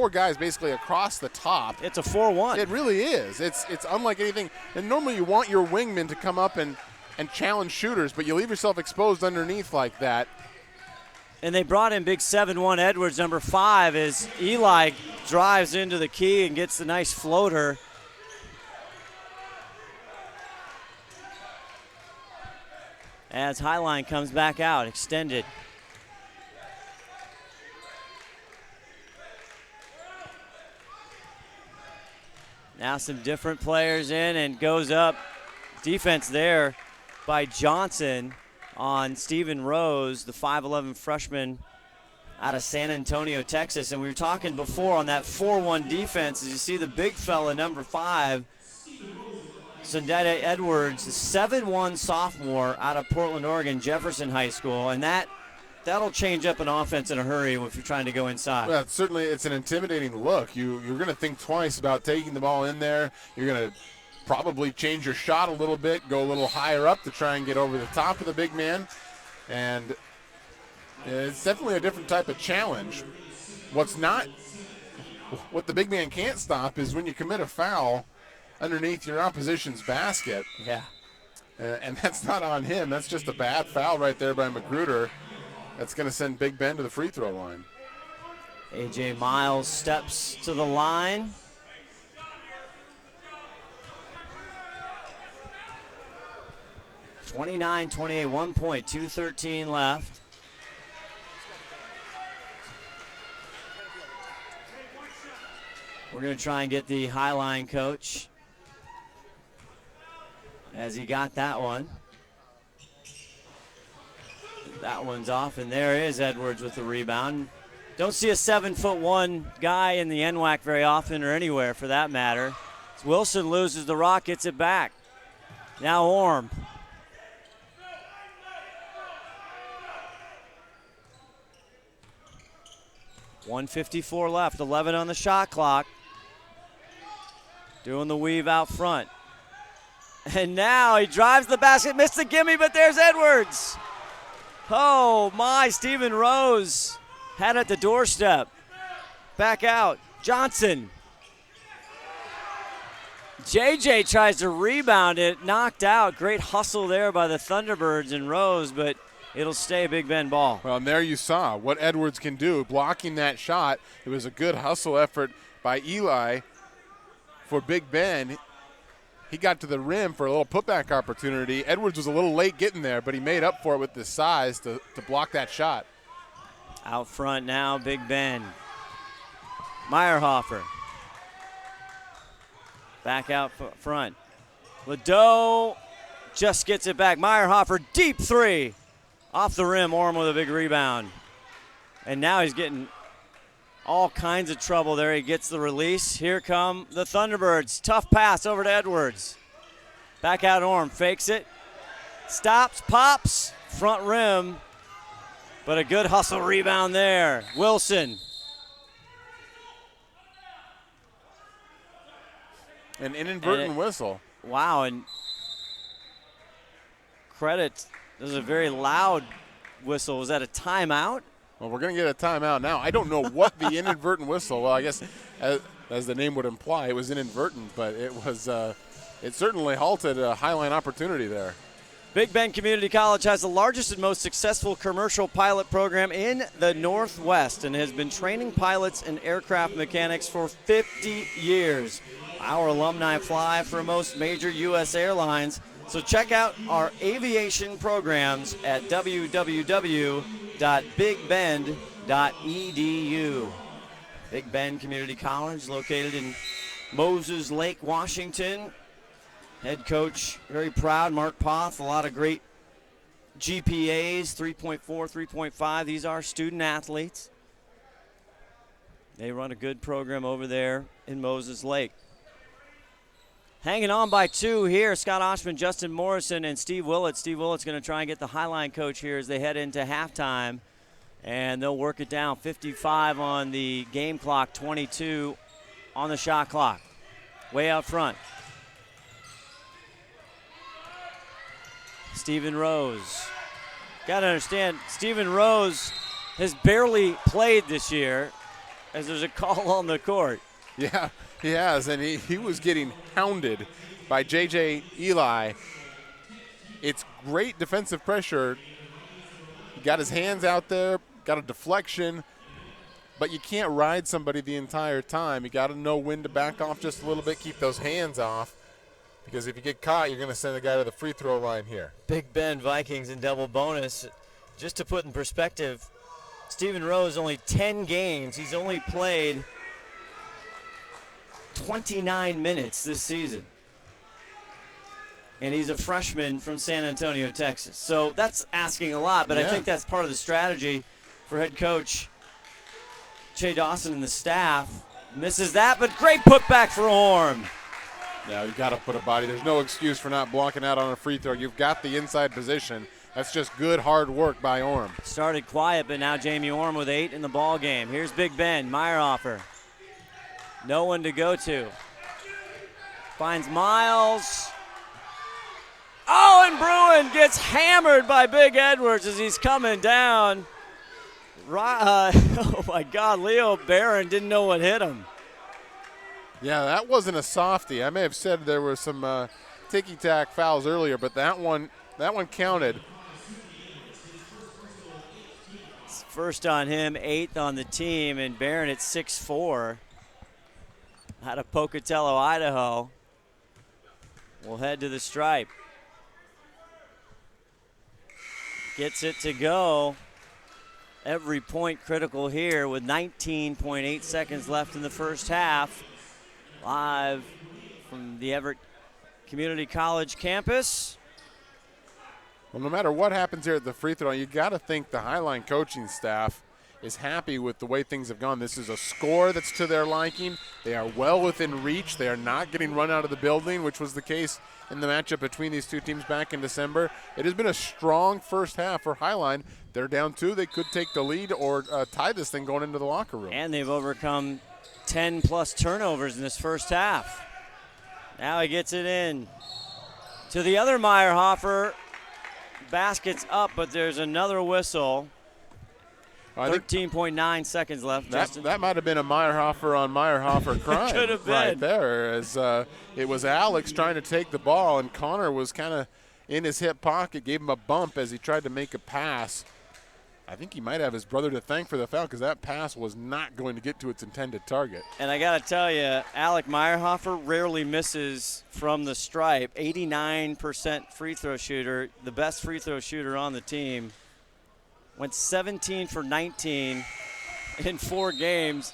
guys basically across the top. It's a 4-1. It really is. It's unlike anything. And normally you want your wingman to come up and challenge shooters, but you leave yourself exposed underneath like that. And they brought in big 7-1 Edwards, number 5, as Eli drives into the key and gets the nice floater. As Highline comes back out, extended. Now some different players in and goes up. Defense there by Johnson on Stephen Rose, the 5'11 freshman out of San Antonio, Texas. And we were talking before on that 4-1 defense, as you see the big fella, number 5, Sundeta Edwards, the 7'1 sophomore out of Portland, Oregon, Jefferson High School. And that'll change up an offense in a hurry if you're trying to go inside. Well, certainly it's an intimidating look. You're going to think twice about taking the ball in there. You're going to probably change your shot a little bit, go a little higher up to try and get over the top of the big man. And it's definitely a different type of challenge. What the big man can't stop is when you commit a foul underneath your opposition's basket. Yeah. And that's not on him. That's just a bad foul right there by Magruder. That's going to send Big Ben to the free throw line. A.J. Miles steps to the line. (29-28), 1.213 left. We're going to try and get the Highline coach as he got that one. That one's off, and there is Edwards with the rebound. Don't see a 7'1" guy in the NWAC very often, or anywhere for that matter. As Wilson loses the rock, gets it back. Now Orm. .154 left, 11 on the shot clock. Doing the weave out front. And now he drives the basket, missed the gimme, but there's Edwards. Oh my, Stephen Rose had it at the doorstep. Back out, Johnson. JJ tries to rebound it, knocked out. Great hustle there by the Thunderbirds and Rose, but it'll stay Big Bend ball. Well, and there you saw what Edwards can do, blocking that shot. It was a good hustle effort by Eli for Big Bend. He got to the rim for a little putback opportunity. Edwards was a little late getting there, but he made up for it with the size to block that shot. Out front now, Big Bend. Meyerhofer. Back out front. Ladeau just gets it back. Meyerhofer, deep three. Off the rim, Orm with a big rebound. And now he's getting all kinds of trouble there. He gets the release. Here come the Thunderbirds. Tough pass over to Edwards. Back out Orm, fakes it. Stops, pops, front rim. But a good hustle rebound there. Wilson. An inadvertent whistle. Wow, and credit. This is a very loud whistle. Was that a timeout? Well, we're going to get a timeout now. I don't know what the inadvertent whistle, well, I guess as the name would imply, it was inadvertent, but it was it certainly halted a Highline opportunity there. Big Bend Community College has the largest and most successful commercial pilot program in the Northwest and has been training pilots and aircraft mechanics for 50 years. Our alumni fly for most major U.S. airlines, so check out our aviation programs at www.bigbend.edu. Big Bend Community College, located in Moses Lake, Washington. Head coach, very proud, Mark Poth, a lot of great GPAs, 3.4, 3.5. These are student athletes. They run a good program over there in Moses Lake. Hanging on by 2 here, Scott Oshman, Justin Morrison, and Steve Willett. Steve Willett's going to try and get the Highline coach here as they head into halftime. And they'll work it down. 55 on the game clock, 22 on the shot clock. Way out front. Stephen Rose. Got to understand, Stephen Rose has barely played this year as there's a call on the court. Yeah, he has, and he was getting hounded by J.J. Eli. It's great defensive pressure. He got his hands out there, got a deflection, but you can't ride somebody the entire time. You got to know when to back off just a little bit, keep those hands off, because if you get caught, you're going to send the guy to the free throw line here. Big Ben Vikings in double bonus. Just to put in perspective, Stephen Rose, only 10 games. He's only played 29 minutes this season. And he's a freshman from San Antonio, Texas. So that's asking a lot, but I think that's part of the strategy for head coach Che Dawson and the staff. Misses that, but great putback for Orm. Yeah, you got to put a body. There's no excuse for not blocking out on a free throw. You've got the inside position. That's just good, hard work by Orm. Started quiet, but now Jamie Orm with 8 in the ball game. Here's Big Ben, Meyerhofer. No one to go to. Finds Miles. Oh, and Bruin gets hammered by Big Edwards as he's coming down. Oh, my God, Leo Barron didn't know what hit him. Yeah, that wasn't a softie. I may have said there were some ticky-tack fouls earlier, but that one counted. First on him, 8th on the team, and Barron at 6'4". Out of Pocatello, Idaho. We'll head to the stripe. Gets it to go. Every point critical here with 19.8 seconds left in the first half. Live from the Everett Community College campus. Well, no matter what happens here at the free throw, you got to think the Highline coaching staff is happy with the way things have gone. This is a score that's to their liking. They are well within reach. They are not getting run out of the building, which was the case in the matchup between these two teams back in December. It has been a strong first half for Highline. They're down 2. They could take the lead or tie this thing going into the locker room. And they've overcome 10-plus turnovers in this first half. Now he gets it in to the other Meyerhofer. Basket's up, but there's another whistle. 13.9 seconds left, Justin. That might have been a Meyerhofer on Meyerhofer crime. Could have been. Right there, as it was Alex trying to take the ball, and Connor was kind of in his hip pocket, gave him a bump as he tried to make a pass. I think he might have his brother to thank for the foul because that pass was not going to get to its intended target. And I got to tell you, Alec Meyerhofer rarely misses from the stripe. 89% free throw shooter, the best free throw shooter on the team. Went 17 for 19 in 4 games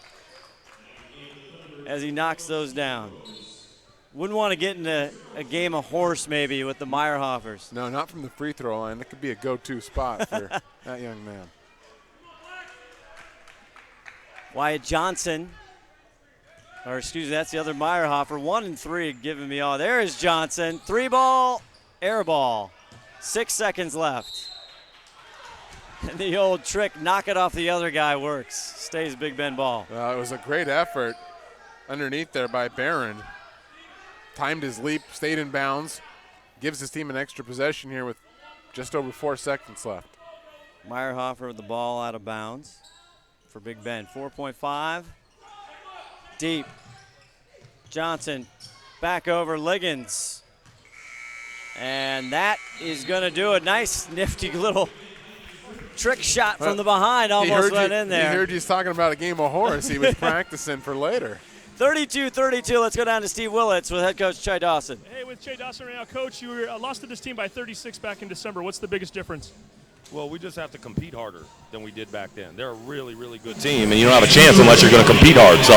as he knocks those down. Wouldn't want to get into a game of horse maybe with the Meyerhofers. No, not from the free throw line. That could be a go-to spot for that young man. Wyatt Johnson, or excuse me, that's the other Meyerhofer. 1 and 3 giving me all. There is Johnson. 3-ball, air ball. 6 seconds left. And the old trick, knock it off the other guy, works. Stays Big Ben ball. It was a great effort underneath there by Barron. Timed his leap, stayed in bounds, gives his team an extra possession here with just over 4 seconds left. Meyerhofer with the ball out of bounds for Big Ben. 4.5. Deep. Johnson back over Liggins. And that is going to do it. Nice, nifty little trick shot from the behind. Almost went in there. He heard you talking about a game of horse he was practicing for later. 32-32. Let's go down to Steve Willits with head coach Che Dawson. Hey, with Che Dawson right now, Coach, you were lost to this team by 36 back in December. What's the biggest difference? Well, we just have to compete harder than we did back then. They're a really, really good team, and you don't have a chance unless you're going to compete hard. So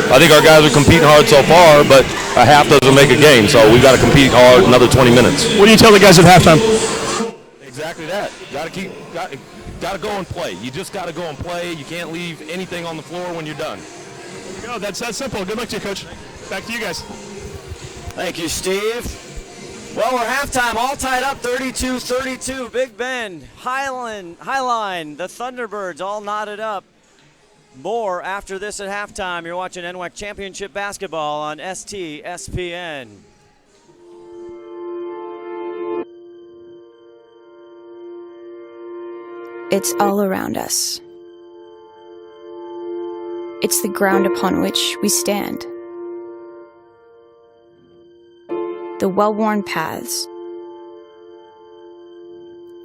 I think our guys are competing hard so far, but a half doesn't make a game, so we've got to compete hard another 20 minutes. What do you tell the guys at halftime? Exactly that. Got to go and play. You just got to go and play. You can't leave anything on the floor when you're done. There you go. That's that simple. Good luck to you, Coach. Back to you guys. Thank you, Steve. Well, we're halftime, all tied up, 32-32. Big Bend, Highline, the Thunderbirds all knotted up. More after this at halftime. You're watching NWAC Championship Basketball on STSPN. It's all around us. It's the ground upon which we stand. The well-worn paths,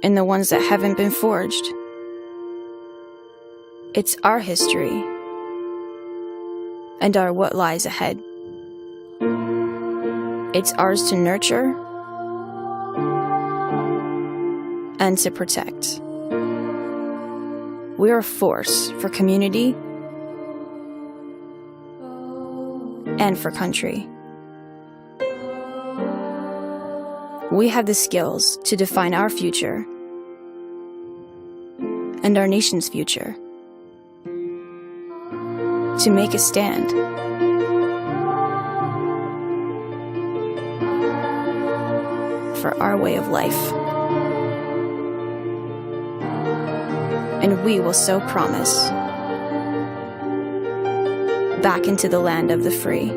and the ones that haven't been forged. It's our history, and our what lies ahead. It's ours to nurture and to protect. We're a force for community and for country. We have the skills to define our future and our nation's future. To make a stand. For our way of life. And we will so promise. Back into the land of the free.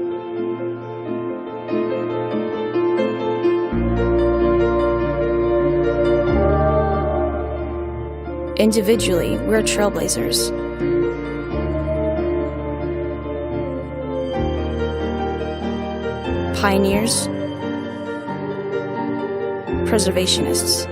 Individually, we're trailblazers. Pioneers. Preservationists.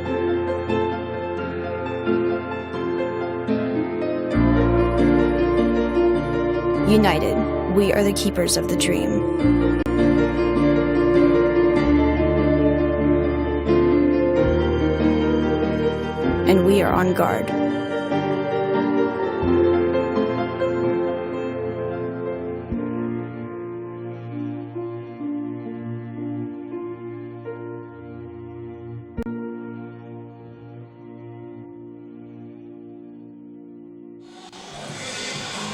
United, we are the keepers of the dream. And we are on guard.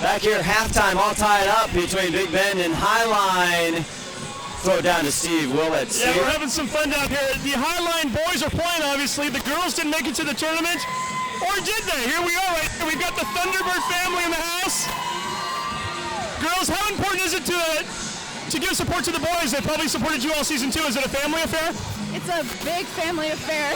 Back here at halftime, all tied up between Big Bend and Highline. Throw it down to Steve Willett. Yeah, we're having some fun down here. The Highline boys are playing, obviously. The girls didn't make it to the tournament. Or did they? Here we are right here. We've got the Thunderbird family in the house. Girls, how important is it to give support to the boys? They probably supported you all season 2. Is it a family affair? It's a big family affair.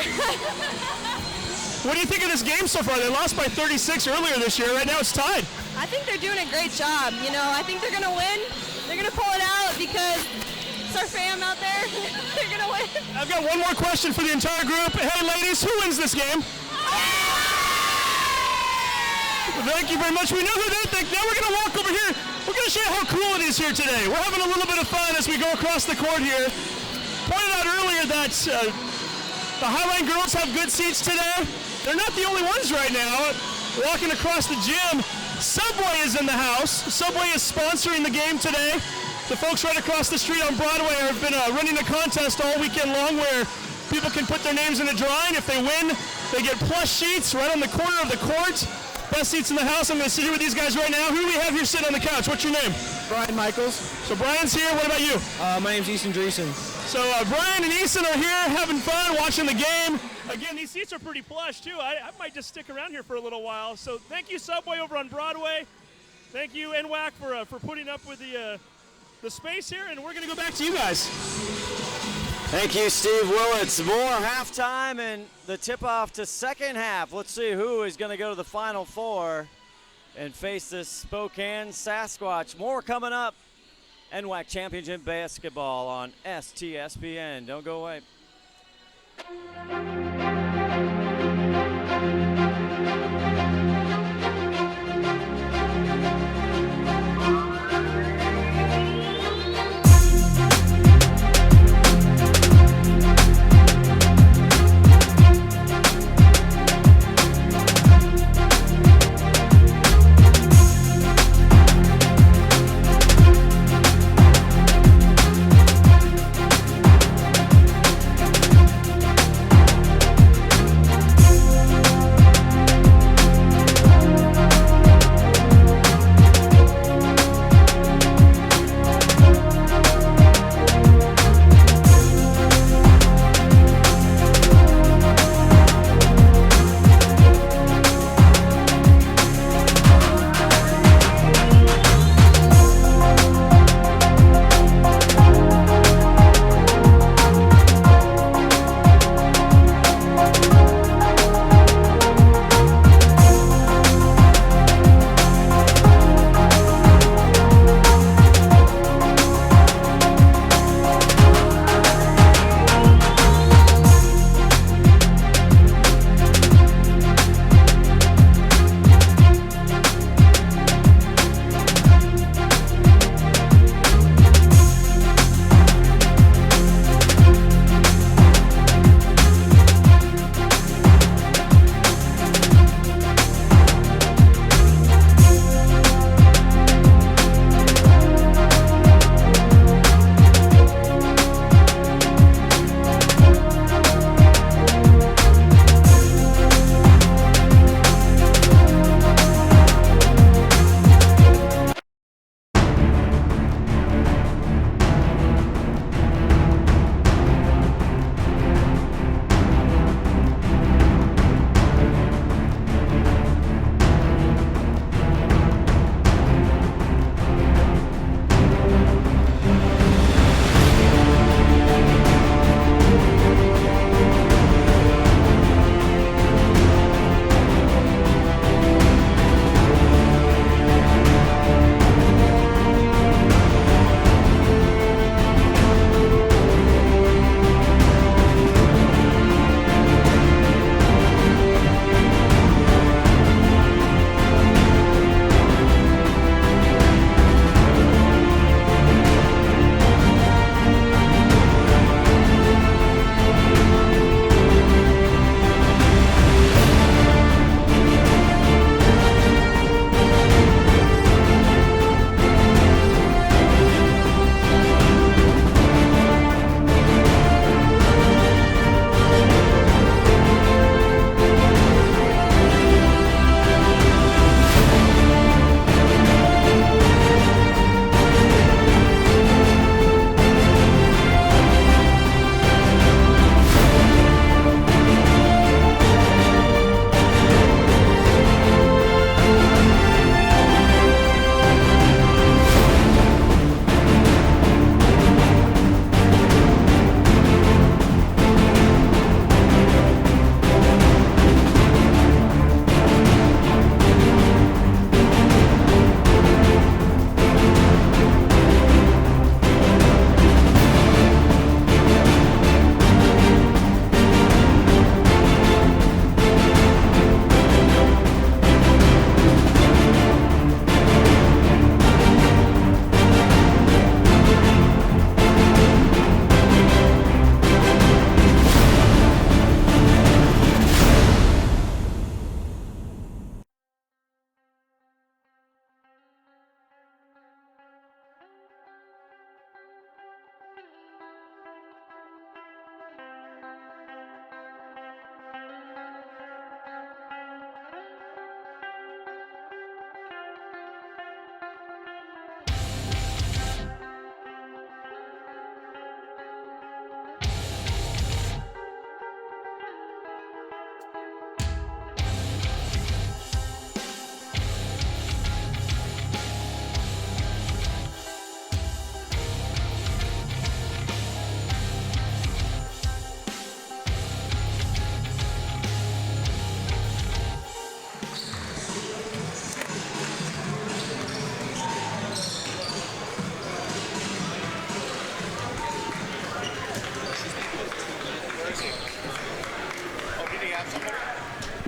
What do you think of this game so far? They lost by 36 earlier this year. Right now it's tied. I think they're doing a great job. You know, I think they're going to win. They're going to pull it out because it's our fam out there. They're going to win. I've got one more question for the entire group. Hey, ladies, who wins this game? Thank you very much. We know who they think. Now we're going to walk over here. We're going to show you how cool it is here today. We're having a little bit of fun as we go across the court here. Pointed out earlier that the Highline girls have good seats today. They're not the only ones right now. Walking across the gym, Subway is in the house. Subway is sponsoring the game today. The folks right across the street on Broadway have been running a contest all weekend long where people can put their names in a drawing. If they win, they get plush sheets right on the corner of the court. Best seats in the house. I'm going to sit here with these guys right now. Who do we have here sitting on the couch? What's your name? Brian Michaels. So Brian's here. What about you? My name's Easton Dreesen. So Brian and Easton are here having fun, watching the game. Again, these seats are pretty plush, too. I might just stick around here for a little while. So thank you, Subway, over on Broadway. Thank you, NWAC, for putting up with the space here. And we're going to go back to you guys. Thank you, Steve Willits. More halftime and the tip-off to second half. Let's see who is going to go to the Final Four and face this Spokane Sasquatch. More coming up. NWAC Championship Basketball on STSPN. Don't go away.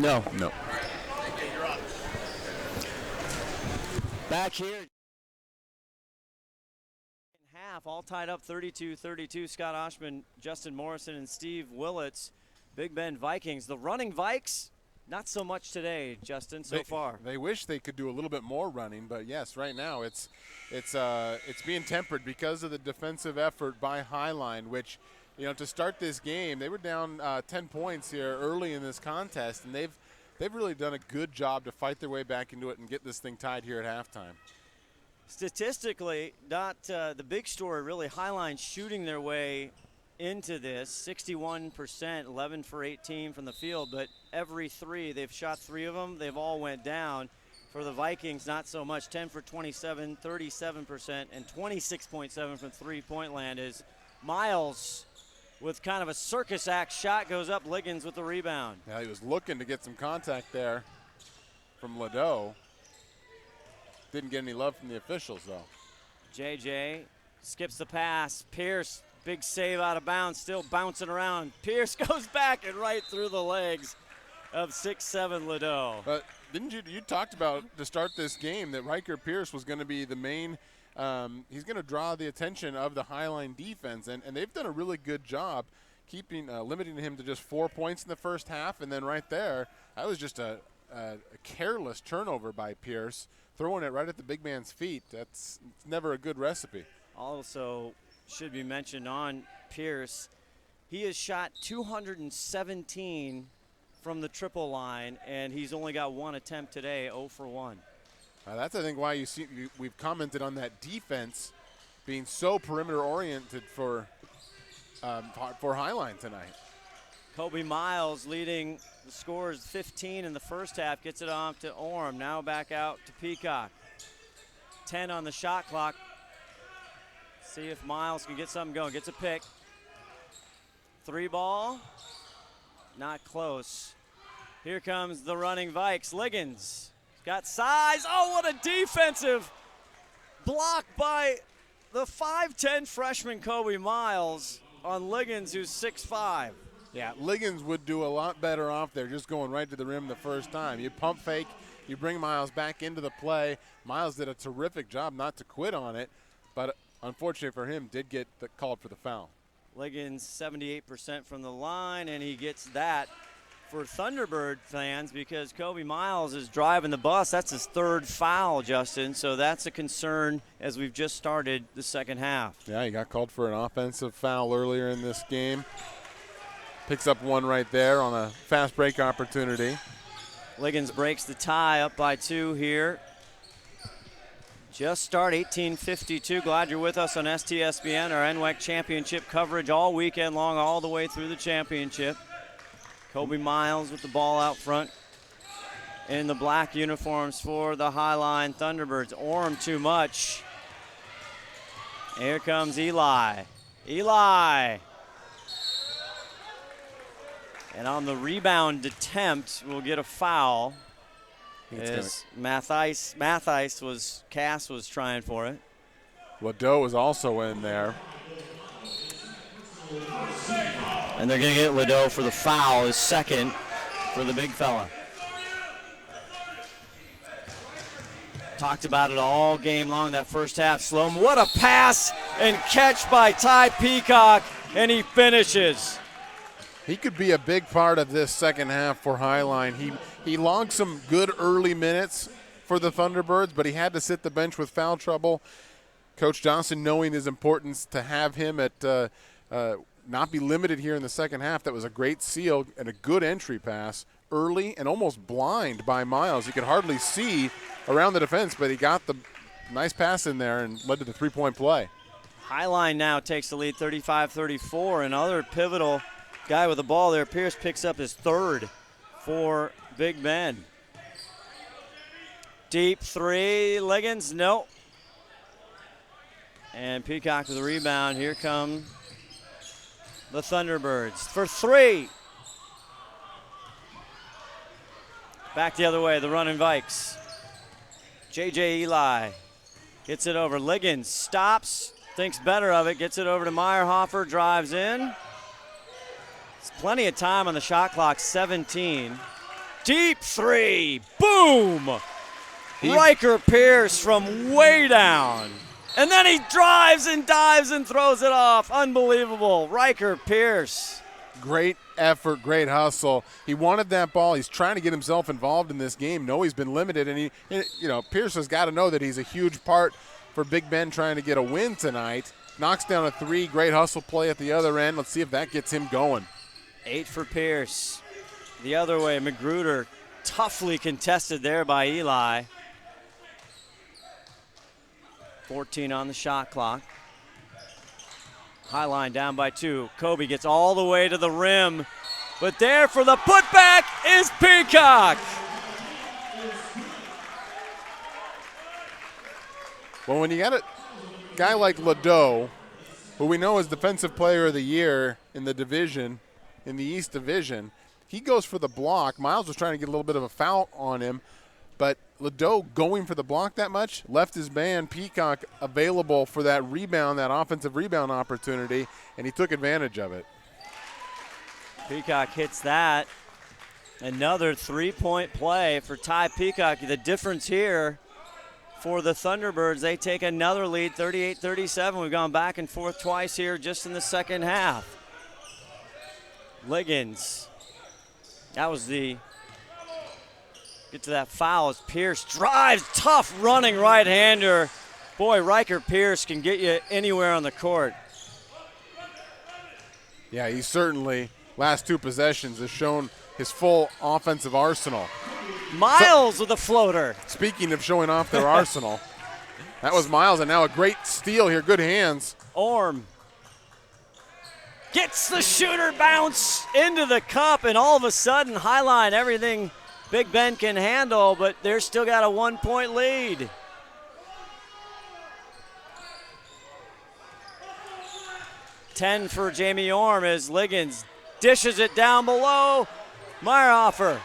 No. No. Back here. Half, all tied up 32-32. Scott Oshman, Justin Morrison, and Steve Willits. Big Bend Vikings. The running Vikes, not so much today, Justin, so far. They wish they could do a little bit more running, but yes, right now it's being tempered because of the defensive effort by Highline, which, you know, to start this game, they were down 10 points here early in this contest, and they've really done a good job to fight their way back into it and get this thing tied here at halftime. Statistically, not the big story, really. Highline shooting their way into this, 61%, 11 for 18 from the field, but every three, they've shot 3 of them, they've all went down. For the Vikings, not so much, 10 for 27, 37%, and 26.7 from three-point land is Miles with kind of a circus act shot, goes up, Liggins with the rebound. Yeah, he was looking to get some contact there from Ladeau. Didn't get any love from the officials, though. JJ skips the pass. Pierce, big save out of bounds, still bouncing around. Pierce goes back and right through the legs of 6'7" Ladeau. But didn't you talked about to start this game that Riker Pierce was going to be the main, he's going to draw the attention of the Highline defense, and they've done a really good job keeping, limiting him to just 4 points in the first half, and then right there, that was just a careless turnover by Pierce, throwing it right at the big man's feet. It's never a good recipe. Also should be mentioned on Pierce, he has shot 217 from the triple line, and he's only got one attempt today, 0 for 1. That's, I think, why we've commented on that defense being so perimeter oriented for Highline tonight. Kobe Miles leading the scores 15 in the first half, gets it off to Orm, now back out to Peacock. 10 on the shot clock. See if Miles can get something going, gets a pick. 3 ball, not close. Here comes the running Vikes, Liggins. Got size, oh, what a defensive block by the 5'10" freshman Kobe Miles on Liggins, who's 6'5". Yeah, Liggins would do a lot better off there, just going right to the rim the first time. You pump fake, you bring Miles back into the play. Miles did a terrific job not to quit on it, but unfortunately for him, did get called for the foul. Liggins 78% from the line, and he gets that for Thunderbird fans because Kobe Miles is driving the bus. That's his 3rd foul, Justin, so that's a concern as we've just started the second half. Yeah, he got called for an offensive foul earlier in this game. Picks up one right there on a fast break opportunity. Liggins breaks the tie, up by 2 here. Just start 18:52. Glad you're with us on STSBN, our NWEC championship coverage all weekend long, all the way through the championship. Kobe Miles with the ball out front in the black uniforms for the Highline Thunderbirds. Orm too much. Here comes Eli. Eli. And on the rebound attempt, we'll get a foul. As Cass was trying for it. Ladeau was also in there. And they're going to get Ladeau for the foul, his 2nd for the big fella. Talked about it all game long, that first half. Sloan, what a pass and catch by Ty Peacock, and he finishes. He could be a big part of this second half for Highline. He logged some good early minutes for the Thunderbirds, but he had to sit the bench with foul trouble. Coach Johnson, knowing his importance to have him at not be limited here in the second half, that was a great seal and a good entry pass early and almost blind by Miles. He could hardly see around the defense, but he got the nice pass in there and led to the 3-point play. Highline now takes the lead 35-34. Another pivotal guy with the ball there. Pierce picks up his 3rd for Big Bend. Deep 3, Liggins, no. And Peacock with the rebound. Here come the Thunderbirds for 3. Back the other way, the running Vikes. J.J. Eli gets it over. Liggins stops, thinks better of it, gets it over to Meyerhofer, drives in. It's plenty of time on the shot clock, 17. Deep three. Boom. Riker Pierce from way down. And then he drives and dives and throws it off. Unbelievable. Riker Pierce. Great effort, great hustle. He wanted that ball. He's trying to get himself involved in this game. No, he's been limited, and Pierce has got to know that he's a huge part for Big Bend trying to get a win tonight. Knocks down a three. Great hustle play at the other end. Let's see if that gets him going. 8 for Pierce. The other way, Magruder toughly contested there by Eli. 14 on the shot clock. Highline down by 2. Kobe gets all the way to the rim, but there for the putback is Peacock. Well, when you got a guy like Ladeau, who we know is Defensive Player of the Year in the division, in the East Division, he goes for the block. Miles was trying to get a little bit of a foul on him, but Ladeau going for the block that much left his man Peacock available for that rebound, that offensive rebound opportunity, and he took advantage of it. Peacock hits that. Another three-point play for Ty Peacock. The difference here for the Thunderbirds, they take another lead, 38-37. We've gone back and forth twice here just in the second half. Liggins. That was the get to that foul as Pierce drives, tough running right-hander. Boy, Riker Pierce can get you anywhere on the court. Yeah, he certainly, last 2 possessions, has shown his full offensive arsenal. Miles with a floater. Speaking of showing off their arsenal, that was Miles, and now a great steal here. Good hands. Orm gets the shooter bounce into the cup, and all of a sudden, Highline, everything Big Bend can handle, but they're still got a 1-point lead. Ten for Jamie Orm as Liggins dishes it down below. Meyerhofer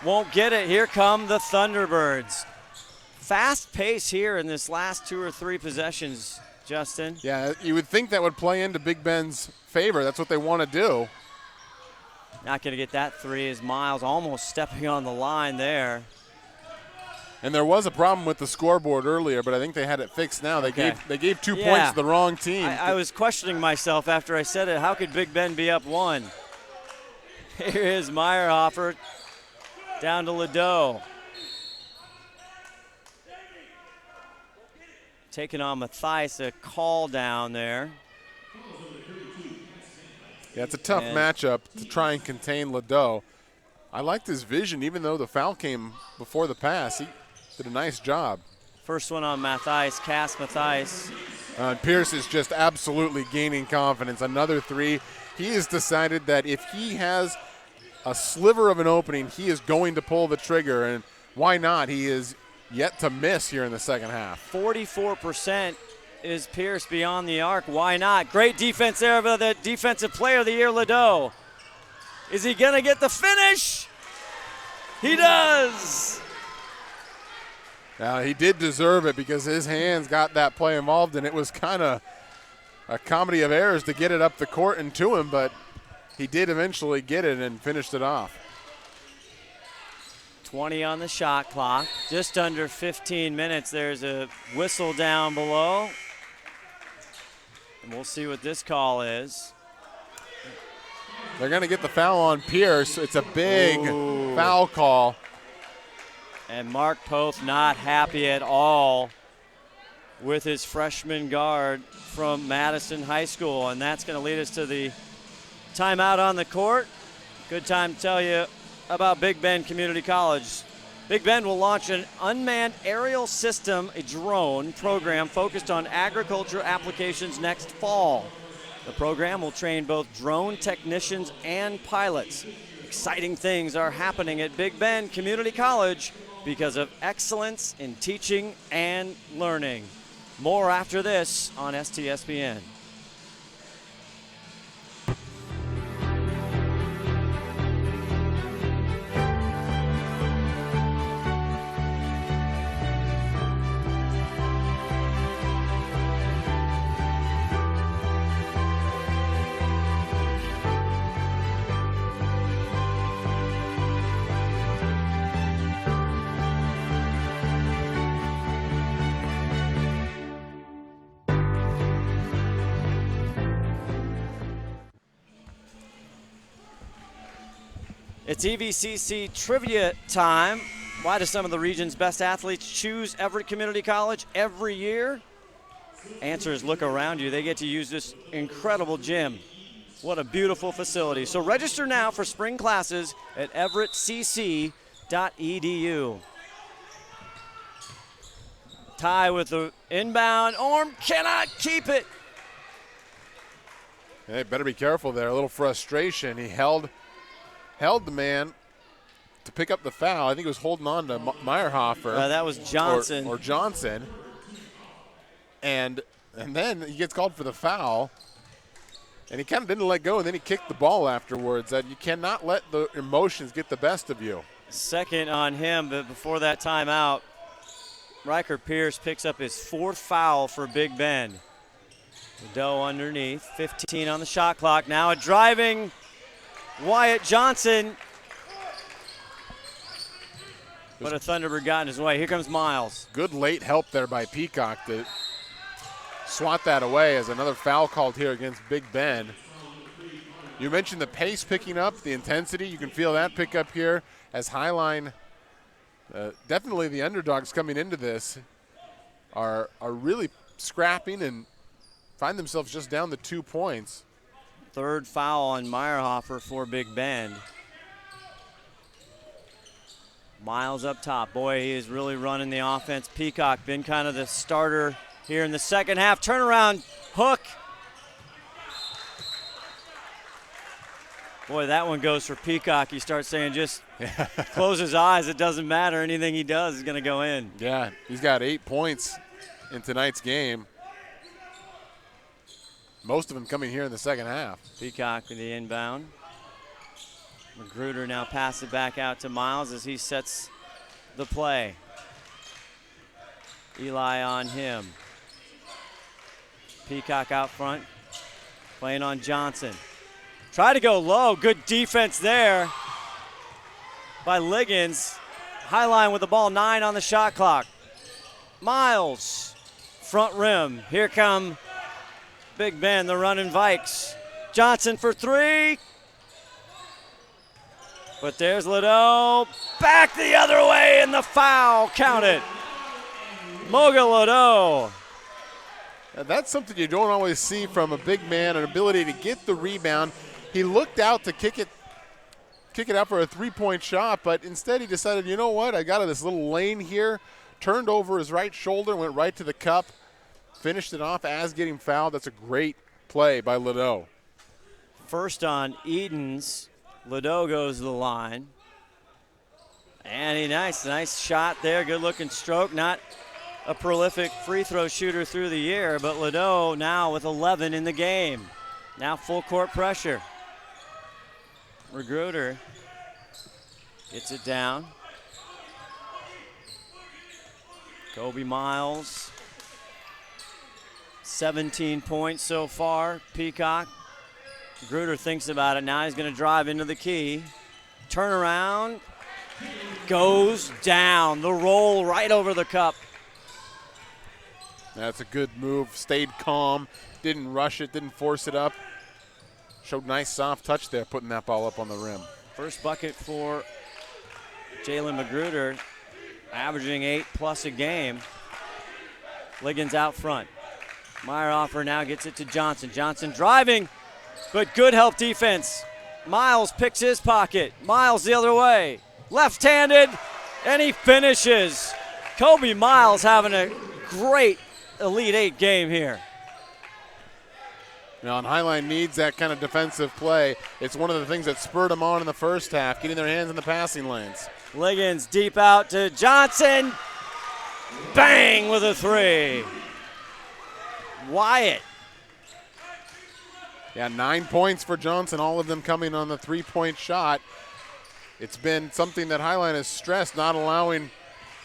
won't get it. Here come the Thunderbirds. Fast pace here in this last 2 or 3 possessions, Justin. Yeah, you would think that would play into Big Bend's favor. That's what they want to do. Not going to get that three as Miles almost stepping on the line there. And there was a problem with the scoreboard earlier, but I think they had it fixed now. They gave 2 points to the wrong team. I was questioning myself after I said it. How could Big Bend be up 1? Here is Meyerhofer down to Ladeau. Taking on Mathias, a call down there. Yeah, it's a tough matchup to try and contain Ladeau. I liked his vision, even though the foul came before the pass. He did a nice job. First one on Mathias, Cass Mathias. Pierce is just absolutely gaining confidence. Another 3. He has decided that if he has a sliver of an opening, he is going to pull the trigger, and why not? He is yet to miss here in the second half. 44% is Pierce beyond the arc. Why not? Great defense there by the Defensive Player of the Year, Ladeau. Is he going to get the finish? He does. Now, he did deserve it because his hands got that play involved, and it was kind of a comedy of errors to get it up the court and to him, but he did eventually get it and finished it off. 20 on the shot clock. Just under 15 minutes. There's a whistle down below. And we'll see what this call is. They're going to get the foul on Pierce. It's a big foul call. And Mark Poth not happy at all with his freshman guard from Madison High School. And that's going to lead us to the timeout on the court. Good time to tell you about Big Bend Community College. Big Bend will launch an unmanned aerial system, a drone program focused on agriculture applications next fall. The program will train both drone technicians and pilots. Exciting things are happening at Big Bend Community College because of excellence in teaching and learning. More after this on STSPN. It's EVCC trivia time. Why do some of the region's best athletes choose Everett Community College every year? Answers look around you. They get to use this incredible gym. What a beautiful facility. So register now for spring classes at everettcc.edu. Ty with the inbound. Orm cannot keep it. Hey, better be careful there. A little frustration. He held the man to pick up the foul. I think he was holding on to Meyerhofer. That was Johnson. Or Johnson. And then he gets called for the foul. And he kind of didn't let go, and then he kicked the ball afterwards. You cannot let the emotions get the best of you. Second on him, but before that timeout, Riker Pierce picks up his 4th foul for Big Bend. Doe underneath, 15 on the shot clock. Now a driving Wyatt Johnson. But a Thunderbird got in his way. Here comes Miles. Good late help there by Peacock to swat that away as another foul called here against Big Bend. You mentioned the pace picking up, the intensity. You can feel that pick up here as Highline, definitely the underdogs coming into this, are really scrapping and find themselves just down to 2 points. 3rd foul on Meyerhofer for Big Bend. Miles up top. Boy, he is really running the offense. Peacock been kind of the starter here in the second half. Turnaround hook. Boy, that one goes for Peacock. He starts saying just close his eyes. It doesn't matter. Anything he does is going to go in. Yeah, he's got 8 points in tonight's game. Most of them coming here in the second half. Peacock with the inbound. Magruder now passes it back out to Miles as he sets the play. Eli on him. Peacock out front, playing on Johnson. Try to go low. Good defense there by Liggins. Highline with the ball, 9 on the shot clock. Miles, front rim. Here come Big Ben, the running Vikes. Johnson for 3. But there's Ladeau. Back the other way, and the foul counted. Moga Ladeau. That's something you don't always see from a big man, an ability to get the rebound. He looked out to kick it out for a 3-point shot, but instead he decided, you know what, I got this little lane here, turned over his right shoulder, went right to the cup, finished it off as getting fouled. That's a great play by Ladeau. First on Edens. Ladeau goes to the line. And he nice shot there, good looking stroke. Not a prolific free throw shooter through the year, but Ladeau now with 11 in the game. Now full court pressure. Magruder gets it down. Kobe Miles, 17 points so far. Peacock. Magruder thinks about it. Now he's going to drive into the key. Turnaround. Goes down. The roll right over the cup. That's a good move. Stayed calm. Didn't rush it. Didn't force it up. Showed nice soft touch there, putting that ball up on the rim. First bucket for Jalen Magruder, averaging 8+ a game. Liggins out front. Meyerhofer now gets it to Johnson. Johnson driving, but good help defense. Miles picks his pocket. Miles the other way. Left-handed, and he finishes. Kobe Miles having a great Elite 8 game here. Now, Highline needs that kind of defensive play. It's one of the things that spurred them on in the first half, getting their hands in the passing lanes. Liggins deep out to Johnson. Bang with a 3. Wyatt. Yeah, 9 points for Johnson, all of them coming on the 3-point shot. It's been something that Highline has stressed, not allowing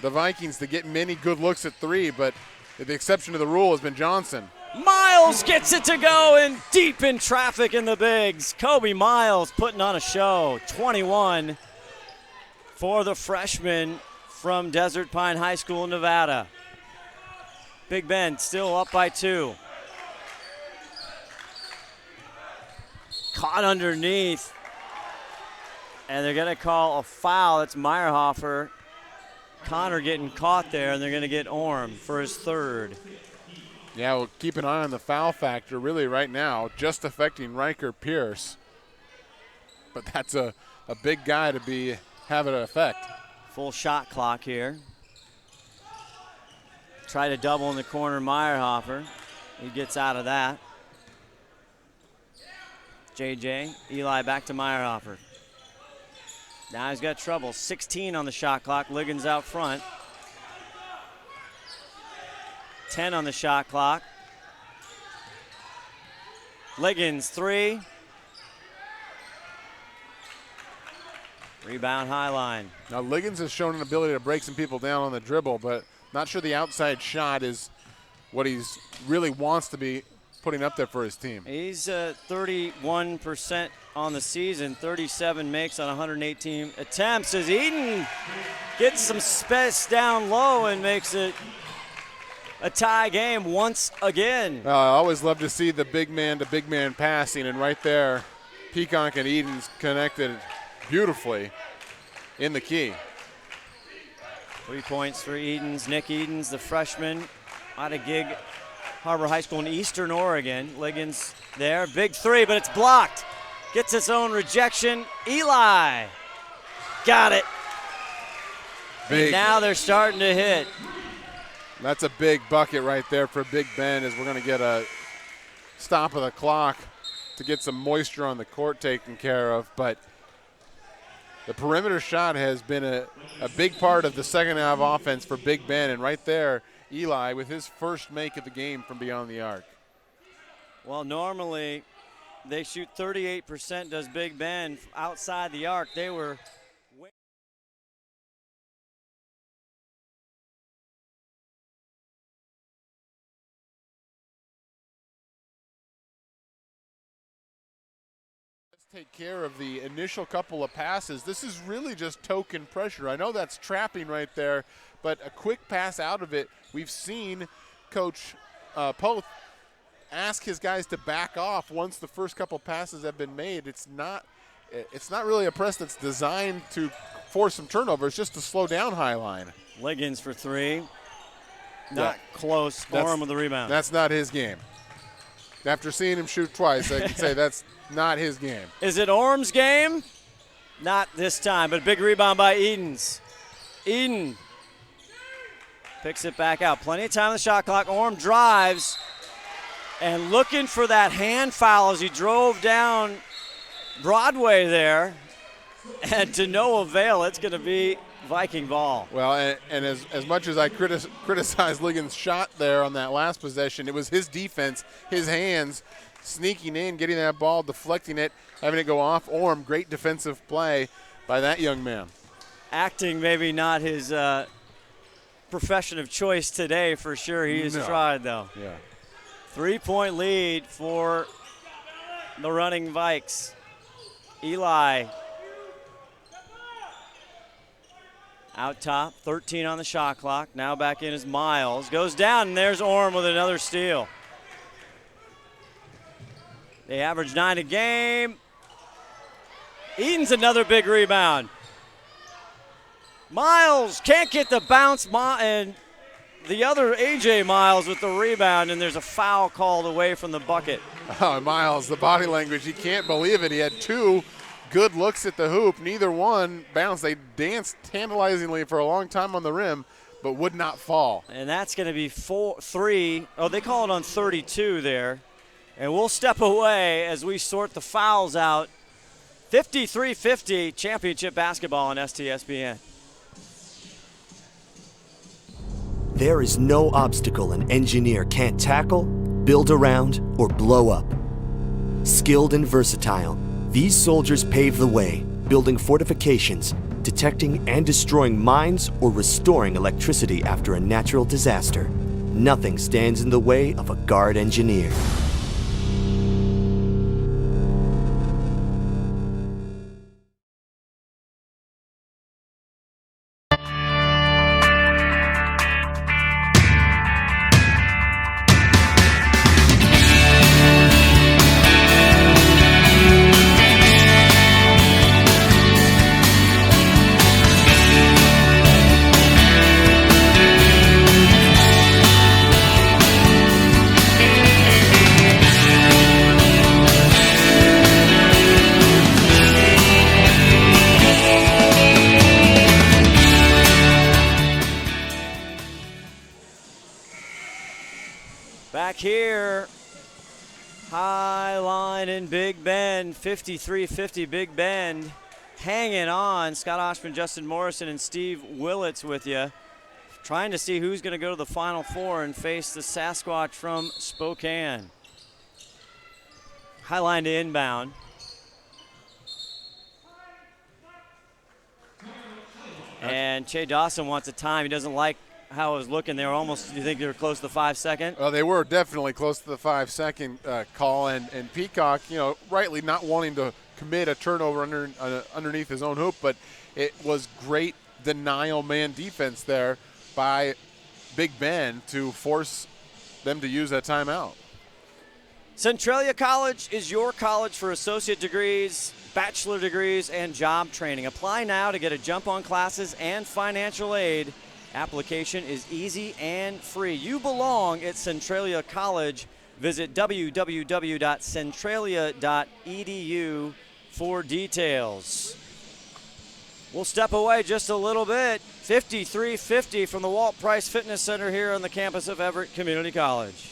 the Vikings to get many good looks at 3, but the exception to the rule has been Johnson. Miles gets it to go and deep in traffic in the bigs. Kobe Miles putting on a show. 21 for the freshman from Desert Pine High School, Nevada. Big Ben still up by 2. Caught underneath. And they're going to call a foul. That's Meyerhofer. Connor getting caught there, and they're going to get Orm for his third. Yeah, we'll keep an eye on the foul factor really right now, just affecting Riker Pierce. But that's a big guy to be having an effect. Full shot clock here. Try to double in the corner, Meyerhofer. He gets out of that. JJ, Eli back to Meyerhofer. Now he's got trouble. 16 on the shot clock. Liggins out front. 10 on the shot clock. Liggins, 3. Rebound, Highline. Now Liggins has shown an ability to break some people down on the dribble, but not sure the outside shot is what he's really wants to be putting up there for his team. He's 31% on the season, 37 makes on 118 attempts as Eden gets some space down low and makes it a tie game once again. I always love to see the big man to big man passing, and right there, Peacock and Eden's connected beautifully in the key. 3 points for Edens. Nick Edens, the freshman out of Gig Harbor High School in Eastern Oregon. Liggins there, big 3, but it's blocked. Gets its own rejection. Eli got it. Big. And now they're starting to hit. That's a big bucket right there for Big Ben, as we're going to get a stop of the clock to get some moisture on the court taken care of. But the perimeter shot has been a big part of the second half offense for Big Ben. And right there, Eli with his first make of the game from beyond the arc. Well, normally they shoot 38%, does Big Ben, outside the arc. They were take care of the initial couple of passes. This is really just token pressure. I know that's trapping right there, but a quick pass out of it. We've seen Coach Poth ask his guys to back off once the first couple passes have been made. It's not really a press that's designed to force some turnovers, just to slow down Highline. Liggins for 3. Not close. Orm with the rebound. That's not his game. After seeing him shoot twice, I can say that's not his game. Is it Orm's game? Not this time, but a big rebound by Edens. Eden picks it back out. Plenty of time on the shot clock. Orm drives and looking for that hand foul as he drove down Broadway there. And to no avail, it's going to be Viking ball. Well, and as much as I criticized Liggins' shot there on that last possession, it was his defense, his hands, sneaking in, getting that ball, deflecting it, having it go off. Orm, great defensive play by that young man. Acting maybe not his profession of choice today for sure. He has tried, though. Yeah. 3-point lead for the running Vikes. Eli out top, 13 on the shot clock. Now back in is Miles. Goes down, and there's Orm with another steal. They average 9 a game. Eden's another big rebound. Miles can't get the bounce, and the other A.J. Miles with the rebound, and there's a foul called away from the bucket. Oh, Miles, the body language, he can't believe it. He had 2 good looks at the hoop. Neither one bounced. They danced tantalizingly for a long time on the rim, but would not fall. And that's going to be 3. Oh, they call it on 32 there. And we'll step away as we sort the fouls out. 53-50 championship basketball on STSBN. There is no obstacle an engineer can't tackle, build around, or blow up. Skilled and versatile, these soldiers pave the way, building fortifications, detecting and destroying mines, or restoring electricity after a natural disaster. Nothing stands in the way of a guard engineer. Back here, Highline in Big Bend, 53-50 Big Bend. Hanging on. Scott Oshman, Justin Morrison, and Steve Willits with you. Trying to see who's going to go to the Final Four and face the Sasquatch from Spokane. Highline to inbound. And Che Dawson wants a time. He doesn't like how it was looking. They were almost, you think they were close to the 5 second? Well, they were definitely close to the 5 second call. And Peacock, rightly not wanting to commit a turnover underneath his own hoop, but it was great denial man defense there by Big Bend to force them to use that timeout. Centralia College is your college for associate degrees, bachelor degrees, and job training. Apply now to get a jump on classes and financial aid. Application is easy and free. You belong at Centralia College. Visit www.centralia.edu for details. We'll step away just a little bit. 53-50 from the Walt Price Fitness Center here on the campus of Everett Community College.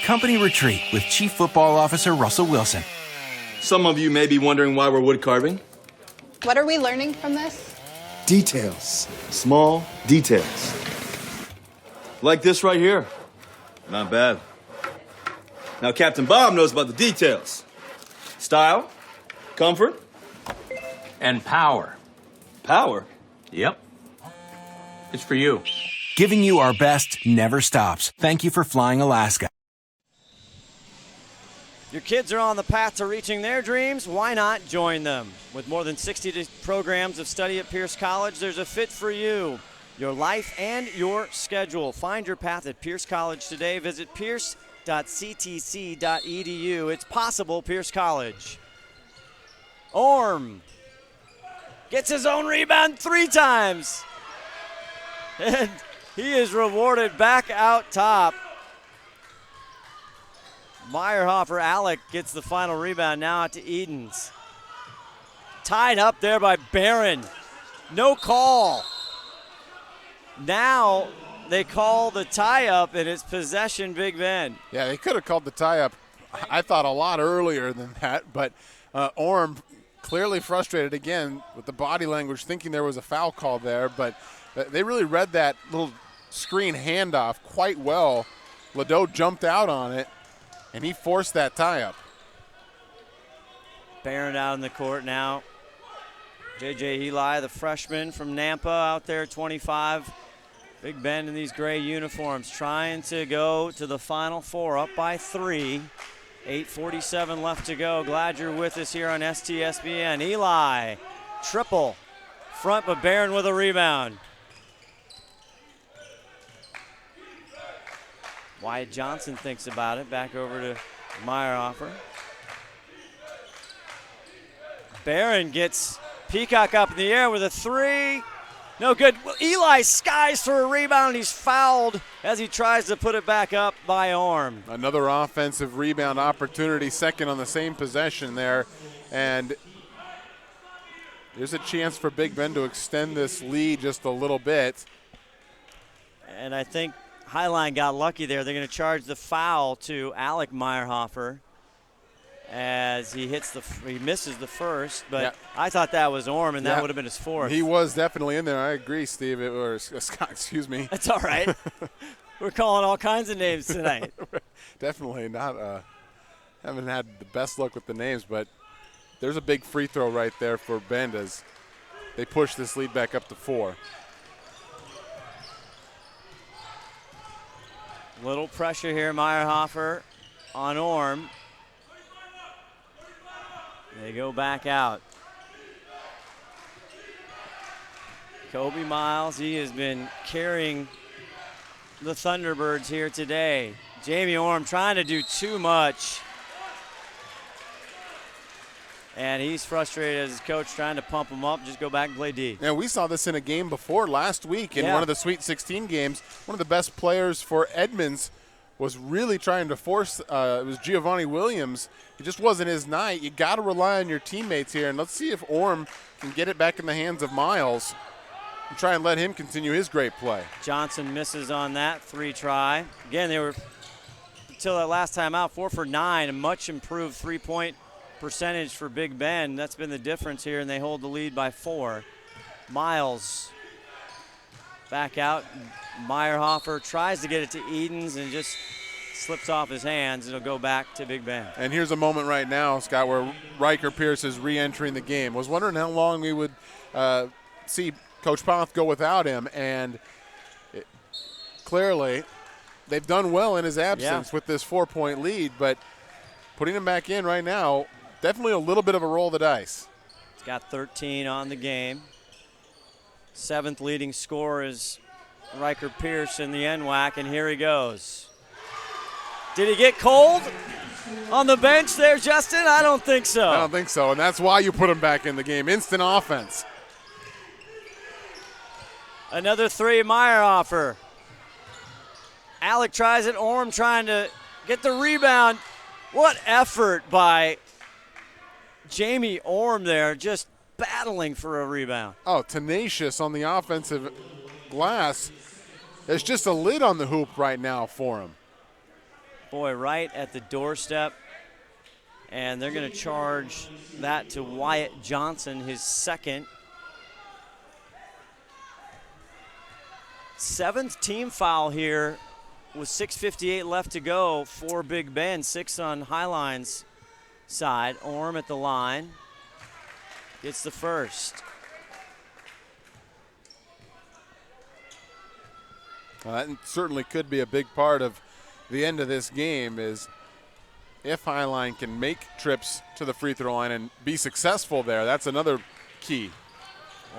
Company Retreat with Chief Football Officer Russell Wilson. Some of you may be wondering why we're wood carving. What are we learning from this? Details. Small details. Like this right here. Not bad. Now, Captain Bob knows about the details. Style, comfort, and power. Power? Yep. It's for you. Giving you our best never stops. Thank you for flying Alaska. Your kids are on the path to reaching their dreams. Why not join them? With more than 60 programs of study at Pierce College, there's a fit for you, your life, and your schedule. Find your path at Pierce College today. Visit pierce.ctc.edu. It's possible, Pierce College. Orm gets his own rebound 3 times. And he is rewarded back out top. Meyerhofer, Alec gets the final rebound now out to Edens. Tied up there by Barron. No call. Now they call the tie-up, and it's possession Big Bend. Yeah, they could have called the tie-up, I thought, a lot earlier than that, but Orm clearly frustrated again with the body language, thinking there was a foul call there, but they really read that little screen handoff quite well. Ladeau jumped out on it, and he forced that tie-up. Barron out in the court now. J.J. Eli, the freshman from Nampa, out there, 25. Big Bend in these gray uniforms, trying to go to the Final Four, up by 3. 8:47 left to go. Glad you're with us here on STSBN. Eli, triple. Front, but Barron with a rebound. Wyatt Johnson thinks about it. Back over to Meyerhofer. Barron gets Peacock up in the air with a 3. No good. Well, Eli skies for a rebound. He's fouled as he tries to put it back up by Orm. Another offensive rebound opportunity, second on the same possession there. And there's a chance for Big Bend to extend this lead just a little bit. And I think Highline got lucky there. They're going to charge the foul to Alec Meyerhofer as he misses the first, but yeah. I thought that was Orm, and that would have been his 4th. He was definitely in there. I agree, Steve. Or Scott, excuse me. That's all right. We're calling all kinds of names tonight. Definitely not. Haven't had the best luck with the names, but there's a big free throw right there for Bend as they push this lead back up to 4. Little pressure here, Meyerhofer on Orm. They go back out. Kobe Miles, he has been carrying the Thunderbirds here today. Jamie Orm trying to do too much. And he's frustrated as his coach trying to pump him up. Just go back and play D. Yeah, we saw this in a game before last week in one of the Sweet 16 games. One of the best players for Edmonds was really trying to force, it was Giovanni Williams. It just wasn't his night. You got to rely on your teammates here. And let's see if Orm can get it back in the hands of Miles. try and let him continue his great play. Johnson misses on that 3-try. Again, they were, until that last time out, 4 for 9, a much improved 3-point percentage for Big Bend. That's been the difference here, and they hold the lead by 4. Miles back out. Meyerhofer tries to get it to Edens and just slips off his hands. It'll go back to Big Bend. And here's a moment right now, Scott, where Riker Pierce is re-entering the game. Was wondering how long we would see Coach Poth go without him, and clearly they've done well in his absence with this 4-point lead, but putting him back in right now, definitely a little bit of a roll of the dice. He's got 13 on the game. 7th leading scorer is Riker Pierce in the NWAC, and here he goes. Did he get cold on the bench there, Justin? I don't think so. I don't think so, and that's why you put him back in the game. Instant offense. Another 3, Meyerhofer. Alec tries it, Orm trying to get the rebound. What effort by Jamie Orm there, just battling for a rebound. Oh, tenacious on the offensive glass. There's just a lid on the hoop right now for him. Boy, right at the doorstep. And they're going to charge that to Wyatt Johnson, his 2nd. 7th team foul here with 6:58 left to go for Big Bend. 6 on Highline's side. Orm at the line gets the first. Well, that certainly could be a big part of the end of this game, is if Highline can make trips to the free throw line and be successful there. That's another key.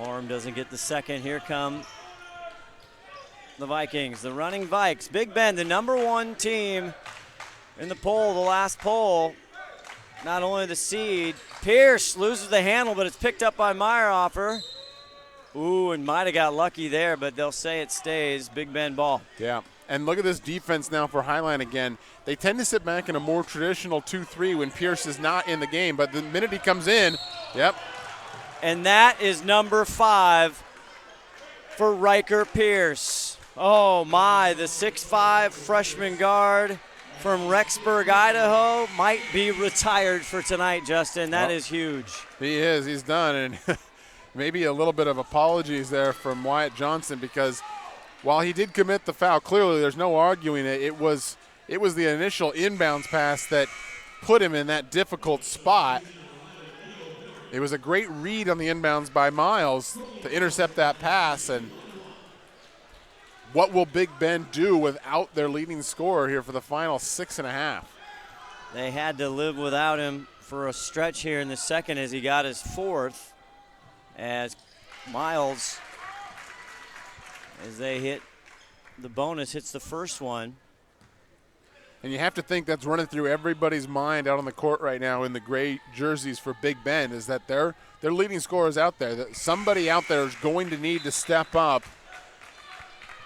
Orm doesn't get the second. Here come the Vikings, the running Vikes. Big Bend, the #1 team in the poll, the last poll. Not only the seed. Pierce loses the handle, but it's picked up by Meyerhofer. Ooh, and might have got lucky there, but they'll say it stays. Big Bend ball. Yeah, and look at this defense now for Highline again. They tend to sit back in a more traditional 2-3 when Pierce is not in the game, but the minute he comes in, yep. And that is number 5 for Riker Pierce. Oh my, the 6'5" freshman guard from Rexburg, Idaho, might be retired for tonight, Justin. That is huge. He is. He's done. And maybe a little bit of apologies there from Wyatt Johnson, because while he did commit the foul, clearly there's no arguing it. It was the initial inbounds pass that put him in that difficult spot. It was a great read on the inbounds by Miles to intercept that pass. And what will Big Bend do without their leading scorer here for the final 6.5? They had to live without him for a stretch here in the second as he got his 4th. As Miles, as they hit the bonus, hits the first one. And you have to think that's running through everybody's mind out on the court right now in the gray jerseys for Big Bend, is that their leading scorer is out there. That somebody out there is going to need to step up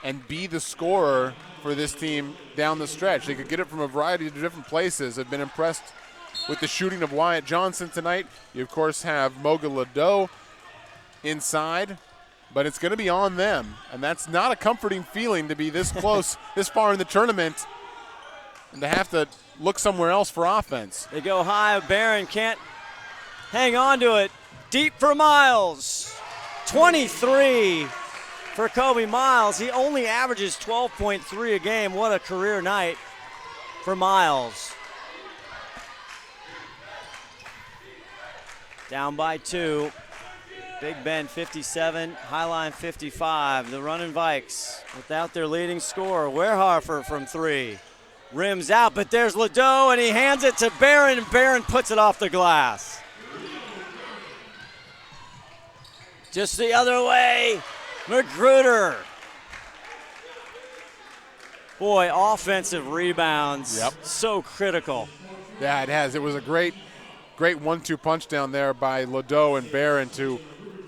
and be the scorer for this team down the stretch. They could get it from a variety of different places. I've been impressed with the shooting of Wyatt Johnson tonight. You, of course, have Moga Ladeau inside, but it's going to be on them. And that's not a comforting feeling to be this close, this far in the tournament, and to have to look somewhere else for offense. They go high. Barron can't hang on to it. Deep for Miles. 23 for Kobe Miles. He only averages 12.3 a game. What a career night for Miles. Down by 2. Big Bend 57, Highline 55. The running Vikes without their leading scorer. Wehrhofer from 3. Rims out, but there's Ladeau, and he hands it to Barron, and Barron puts it off the glass. Just the other way, Magruder. Boy, offensive rebounds, so critical. Yeah, it has. It was a great 1-2 punch down there by Ladeau and Barron to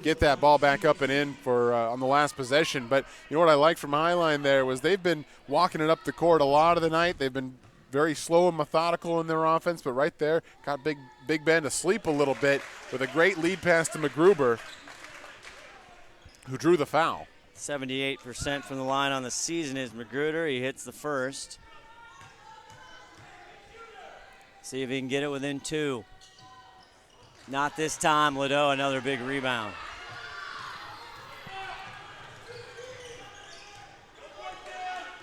get that ball back up and in for on the last possession. But you know what I liked from Highline there was they've been walking it up the court a lot of the night. They've been very slow and methodical in their offense, but right there got Big Bend asleep a little bit with a great lead pass to McGruber, who drew the foul. 78% from the line on the season is Magruder. He hits the first. See if he can get it within 2. Not this time. Ladeau, another big rebound.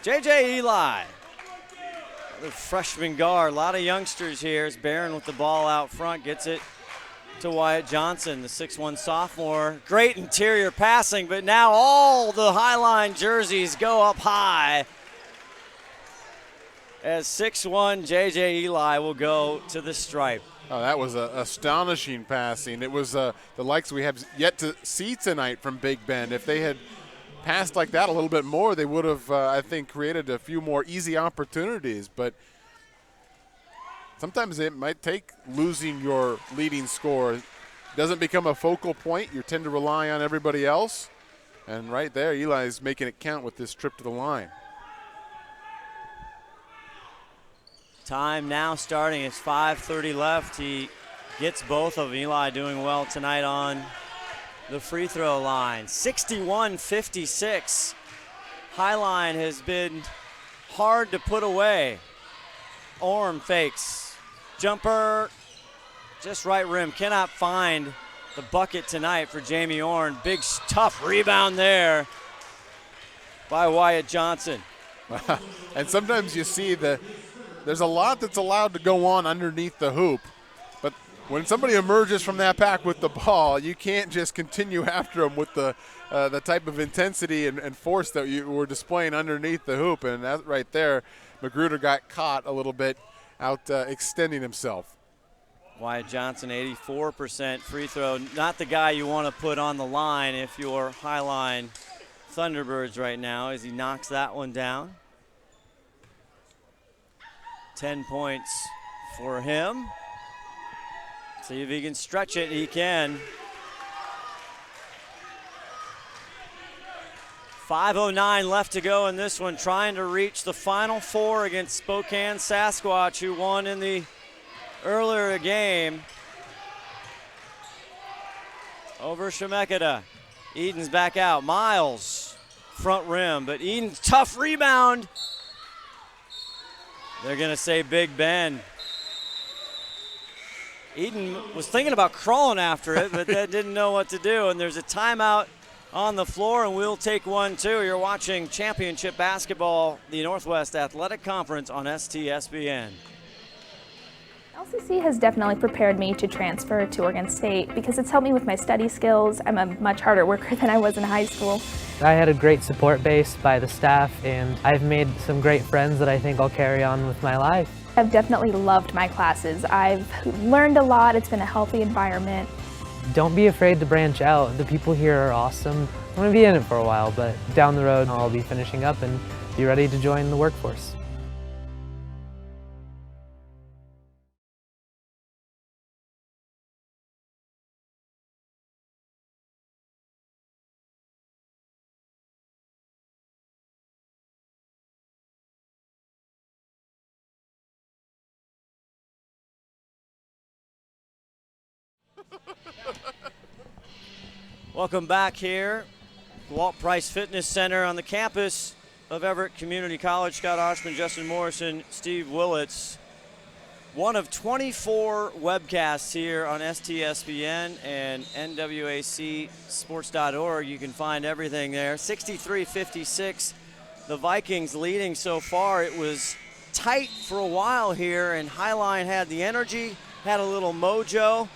J.J. Eli, another freshman guard. A lot of youngsters here. It's Barron with the ball out front. Gets it to Wyatt Johnson, the 6'1 sophomore. Great interior passing, but now all the Highline jerseys go up high as 6'1 J.J. Eli will go to the stripe. Oh, that was astonishing passing. It was the likes we have yet to see tonight from Big Bend. If they had passed like that a little bit more, they would have, I think, created a few more easy opportunities. But sometimes it might take losing your leading scorer. It doesn't become a focal point. You tend to rely on everybody else. And right there, Eli's making it count with this trip to the line. Time now starting. It's 5:30 left. He gets both of them. Eli doing well tonight on the free throw line. 61-56. Highline has been hard to put away. Orm fakes. Jumper. Just right rim. Cannot find the bucket tonight for Jamie Orn. Big, tough rebound there by Wyatt Johnson. And sometimes you see there's a lot that's allowed to go on underneath the hoop. But when somebody emerges from that pack with the ball, you can't just continue after them with the type of intensity and force that you were displaying underneath the hoop. And that right there, Magruder got caught a little bit out extending himself. Wyatt Johnson, 84% free throw. Not the guy you want to put on the line if you're Highline Thunderbirds right now, as he knocks that one down. 10 points for him. See if he can stretch it. He can. 5:09 left to go in this one, trying to reach the Final Four against Spokane Sasquatch, who won in the earlier game over Shemeketa. Eden's back out. Miles, front rim, but Eden's tough rebound. They're going to say Big Ben. Eden was thinking about crawling after it, but they didn't know what to do. And there's a timeout on the floor, and we'll take one, too. You're watching Championship Basketball, the Northwest Athletic Conference on STSBN. LCC has definitely prepared me to transfer to Oregon State because it's helped me with my study skills. I'm a much harder worker than I was in high school. I had a great support base by the staff, and I've made some great friends that I think I'll carry on with my life. I've definitely loved my classes. I've learned a lot. It's been a healthy environment. Don't be afraid to branch out. The people here are awesome. I'm going to be in it for a while, but down the road I'll be finishing up and be ready to join the workforce. Welcome back here, Walt Price Fitness Center on the campus of Everett Community College. Scott Oshman, Justin Morrison, Steve Willits. One of 24 webcasts here on STSBN and NWACsports.org. You can find everything there. 63-56, the Vikings leading so far. It was tight for a while here, and Highline had the energy, had a little mojo.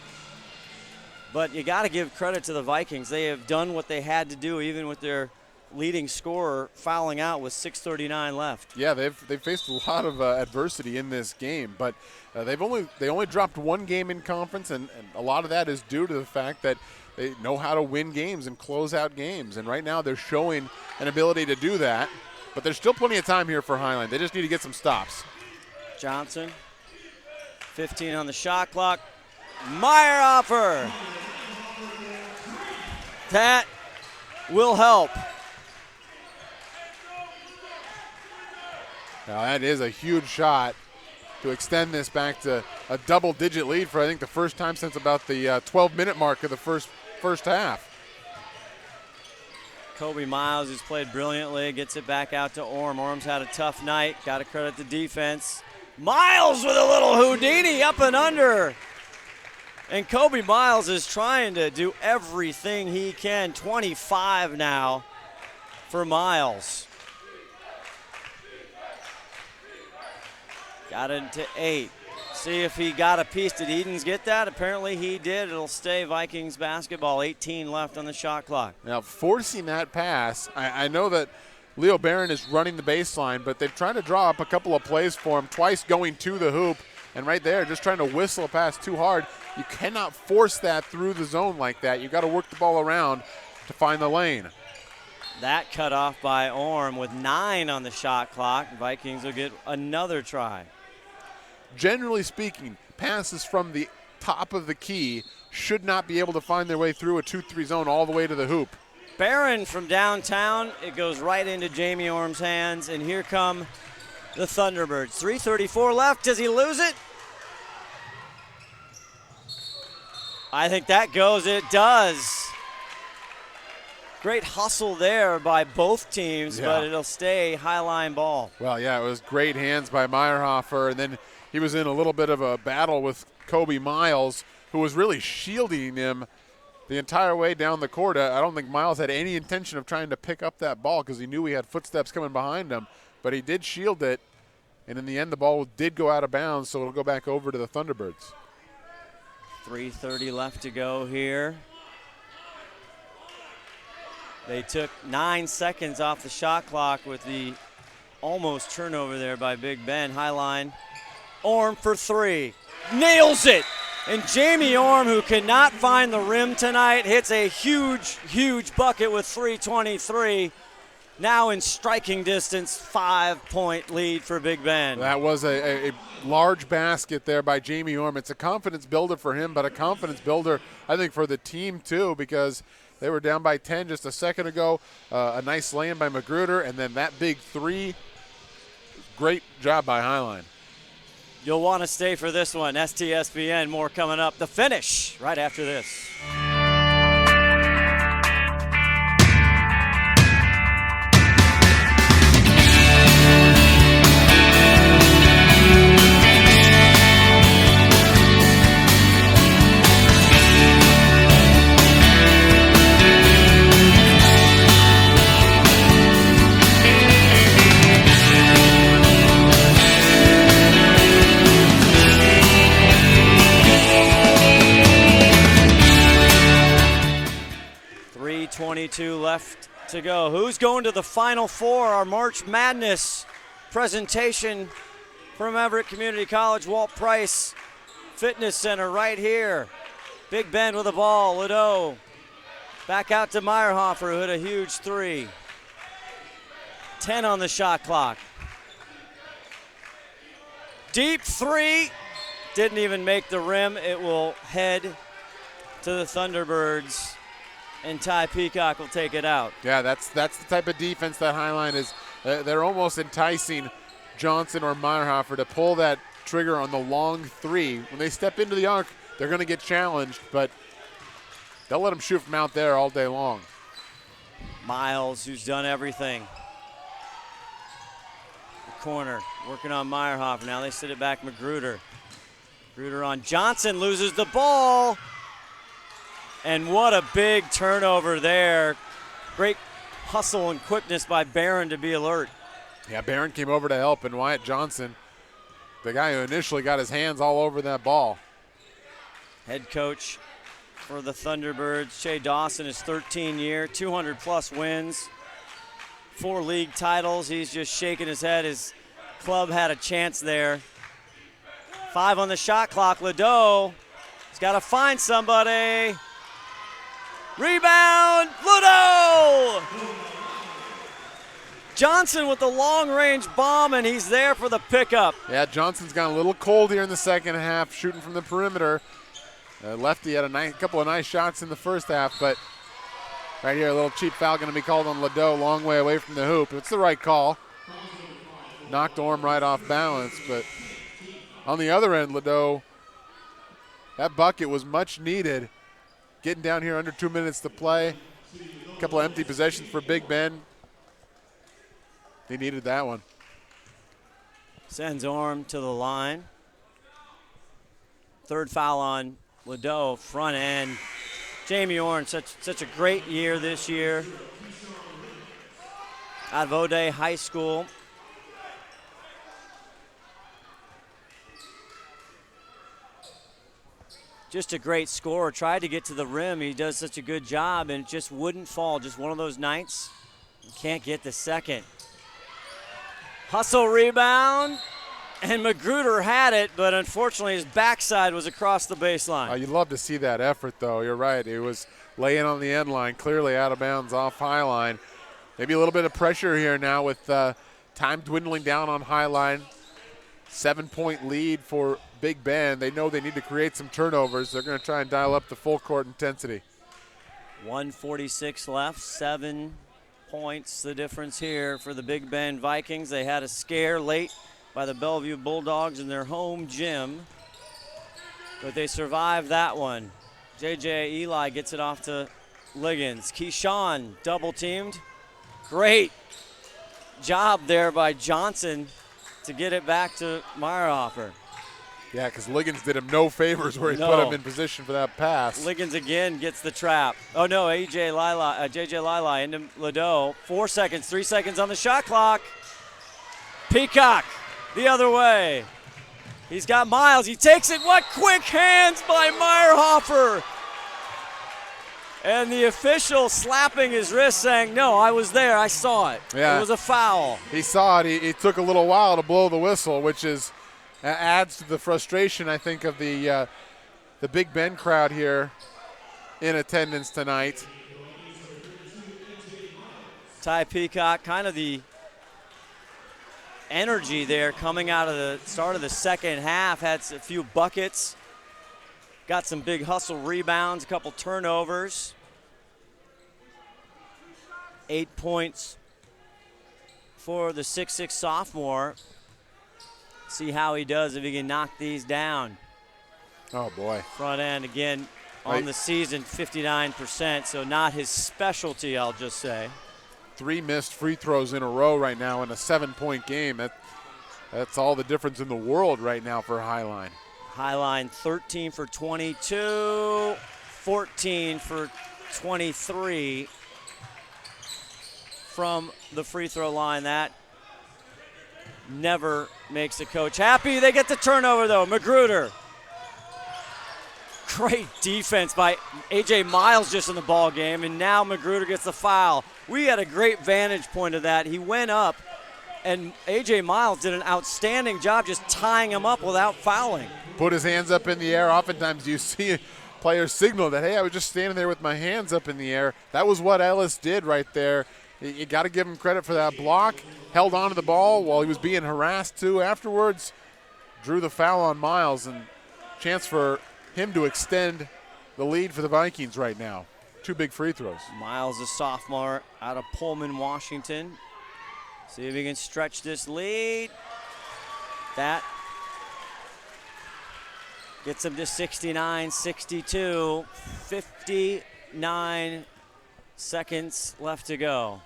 But you got to give credit to the Vikings. They have done what they had to do, even with their leading scorer fouling out with 6:39 left. Yeah, they've faced a lot of adversity in this game, but they only dropped one game in conference, and a lot of that is due to the fact that they know how to win games and close out games. And right now they're showing an ability to do that, but there's still plenty of time here for Highline. They just need to get some stops. Johnson, 15 on the shot clock. Meyerhofer. That will help. Now that is a huge shot to extend this back to a double-digit lead for, I think, the first time since about the 12-minute mark of the first half. Kobe Miles, who's played brilliantly, gets it back out to Orm. Orm's had a tough night. Got to credit the defense. Miles with a little Houdini up and under. And Kobe Miles is trying to do everything he can. 25 now for Miles. Got into 8. See if he got a piece. Did Edens get that? Apparently he did. It'll stay Vikings basketball. 18 left on the shot clock. Now, forcing that pass, I know that Leo Barron is running the baseline, but they've tried to draw up a couple of plays for him, twice going to the hoop, and right there just trying to whistle a pass too hard. You cannot force that through the zone like that. You've got to work the ball around to find the lane. That cut off by Orm with 9 on the shot clock. Vikings will get another try. Generally speaking, passes from the top of the key should not be able to find their way through a 2-3 zone all the way to the hoop. Barron from downtown. It goes right into Jamie Orm's hands, and here come the Thunderbirds. 3:34 left. Does he lose it? I think that goes. It does. Great hustle there by both teams, but it'll stay Highline ball. Well, yeah, it was great hands by Meyerhofer, and then he was in a little bit of a battle with Kobe Miles, who was really shielding him the entire way down the court. I don't think Miles had any intention of trying to pick up that ball because he knew he had footsteps coming behind him, but he did shield it, and in the end the ball did go out of bounds, so it'll go back over to the Thunderbirds. 3:30 left to go here. They took 9 seconds off the shot clock with the almost turnover there by Big Ben. Highline. Orm for 3. Nails it! And Jamie Orm, who cannot find the rim tonight, hits a huge, huge bucket with 3:23. Now in striking distance, 5-point lead for Big Ben. That was a large basket there by Jamie Orm. It's a confidence builder for him, but a confidence builder, I think, for the team too, because they were down by 10 just a second ago. A nice lay-in by Magruder, and then that big 3. Great job by Highline. You'll want to stay for this one. STSBN, more coming up. The finish right after this. .22 left to go. Who's going to the Final Four? Our March Madness presentation from Everett Community College Walt Price Fitness Center right here. Big Ben with the ball. Ladeau back out to Meyerhofer, who hit a huge 3. 10 on the shot clock. Deep 3. Didn't even make the rim. It will head to the Thunderbirds, and Ty Peacock will take it out. Yeah, that's the type of defense that Highline is. They're almost enticing Johnson or Meyerhofer to pull that trigger on the long 3. When they step into the arc, they're going to get challenged, but they'll let them shoot from out there all day long. Miles, who's done everything. The corner, working on Meyerhofer. Now they sit it back, Magruder. Magruder on Johnson, loses the ball. And what a big turnover there. Great hustle and quickness by Barron to be alert. Yeah, Barron came over to help, and Wyatt Johnson, the guy who initially got his hands all over that ball. Head coach for the Thunderbirds, Shea Dawson, is 13-year, 200-plus wins, 4 league titles. He's just shaking his head. His club had a chance there. 5 on the shot clock. Ladeau has got to find somebody. Rebound, Ladeau! Johnson with the long-range bomb, and he's there for the pickup. Yeah, Johnson's gone a little cold here in the second half, shooting from the perimeter. Lefty had a couple of nice shots in the first half, but right here, a little cheap foul going to be called on Ladeau, long way away from the hoop. It's the right call. Knocked Orm right off balance, but on the other end, Ladeau, that bucket was much needed. Getting down here under 2 minutes to play. couple of empty possessions for Big Ben. They needed that one. Sends Orm to the line. Third foul on Ladeau, front end. Jamie Orm, such a great year this year. Out of O'Day High School. Just a great scorer. Tried to get to the rim. He does such a good job, and it just wouldn't fall. Just one of those nights. Can't get the second. Hustle rebound, and Magruder had it, but unfortunately his backside was across the baseline. You'd love to see that effort, though. You're right. It was laying on the end line, clearly out of bounds off Highline. Maybe a little bit of pressure here now with time dwindling down on Highline. 7-point lead for Big Ben. They know they need to create some turnovers. They're going to try and dial up the full court intensity. 1:46 left, 7 points the difference here for the Big Ben Vikings. They had a scare late by the Bellevue Bulldogs in their home gym, but they survived that one. J.J. Eli gets it off to Liggins. Keyshawn double teamed. Great job there by Johnson to get it back to Meyerhofer. Yeah, because Liggins did him no favors where he put him in position for that pass. Liggins again gets the trap. Oh no, J.J. Lila into Ladeau. 4 seconds, 3 seconds on the shot clock. Peacock the other way. He's got Miles. He takes it. What quick hands by Meyerhofer. And the official slapping his wrist saying, no, I was there. I saw it. Yeah. It was a foul. He saw it. It took a little while to blow the whistle, which is adds to the frustration, I think, of the Big Ben crowd here in attendance tonight. Ty Peacock, kind of the energy there coming out of the start of the second half. Had a few buckets. Got some big hustle rebounds, a couple turnovers. 8 points for the 6'6" sophomore. See how he does if he can knock these down. Oh, boy. Front end again on the season, 59%, so not his specialty, I'll just say. 3 missed free throws in a row right now in a 7-point game. That's all the difference in the world right now for Highline. Highline 13 for 22, 14 for 23 from the free throw line. That never makes a coach happy. They get the turnover, though. Magruder. Great defense by A.J. Miles just in the ball game, and now Magruder gets the foul. We had a great vantage point of that. He went up, and A.J. Miles did an outstanding job just tying him up without fouling. Put his hands up in the air. Oftentimes you see players signal that, hey, I was just standing there with my hands up in the air. That was what Ellis did right there. You got to give him credit for that block. Held on to the ball while he was being harassed, too. Afterwards, drew the foul on Miles, and chance for him to extend the lead for the Vikings right now. 2 big free throws. Miles, a sophomore out of Pullman, Washington. See if he can stretch this lead. That gets him to 69-62. 59 seconds left to go.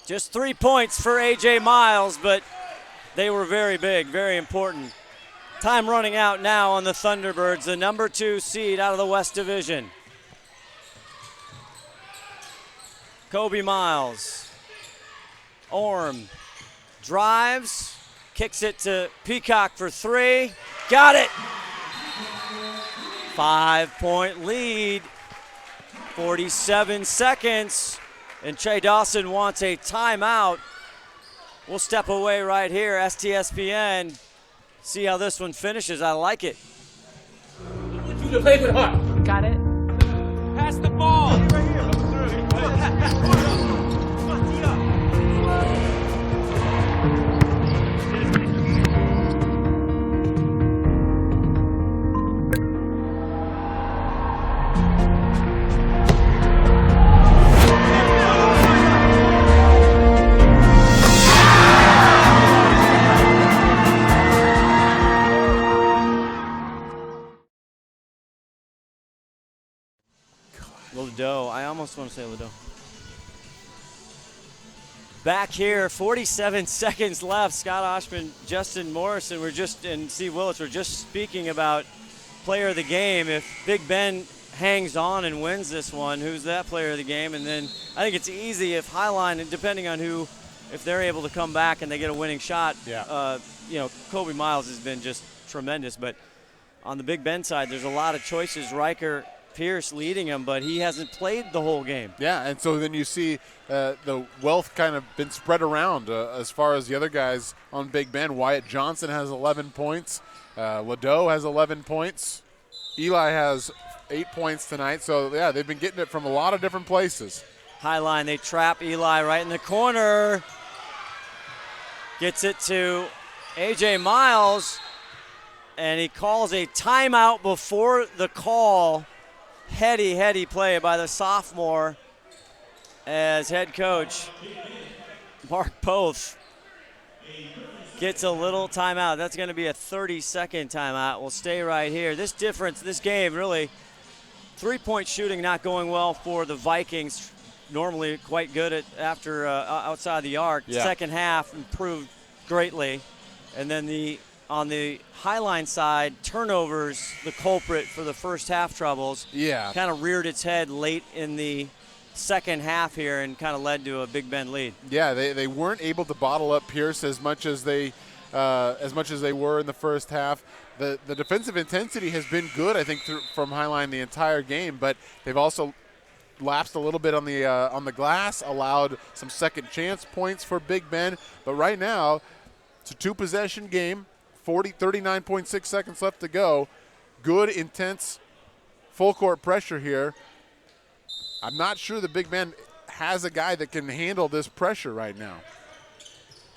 Just 3 points for A.J. Miles, but they were very big, very important. Time running out now on the Thunderbirds, the number 2 seed out of the West Division. Kobe Miles. Orm drives, kicks it to Peacock for 3. Got it! 5-point lead, 47 seconds, and Che Dawson wants a timeout. We'll step away right here, STSPN. See how this one finishes. I like it. I want you to play with heart. Got it. Pass the ball. Ledoux. I almost want to say Ledoux. Back here, 47 seconds left. Scott Oshman, Justin Morrison, and Steve Willis were just speaking about player of the game. If Big Ben hangs on and wins this one, who's that player of the game? And then I think it's easy if Highline, depending on if they're able to come back and they get a winning shot. Yeah. Kobe Miles has been just tremendous. But on the Big Ben side, there's a lot of choices. Riker Pierce leading him, but he hasn't played the whole game. Yeah, and so then you see the wealth kind of been spread around as far as the other guys on Big Ben. Wyatt Johnson has 11 points. Ledoux has 11 points. Eli has 8 points tonight. So, yeah, they've been getting it from a lot of different places. Highline, they trap Eli right in the corner. Gets it to A.J. Miles, and he calls a timeout before the call. Heady play by the sophomore as head coach Mark Poth gets a little timeout. That's going to be a 30-second timeout. We'll stay right here. This game, really, three-point shooting not going well for the Vikings. Normally quite good after outside the arc. Yeah. Second half improved greatly. And then on the Highline side, turnovers, the culprit for the first half troubles. Yeah. Kind of reared its head late in the second half here and kind of led to a Big Ben lead. Yeah, they weren't able to bottle up Pierce as much as they were in the first half. The defensive intensity has been good, I think, from Highline the entire game, but they've also lapsed a little bit on the glass, allowed some second chance points for Big Ben. But right now, it's a two-possession game, 39.6 seconds left to go. Good, intense, full-court pressure here. I'm not sure the Big Ben has a guy that can handle this pressure right now.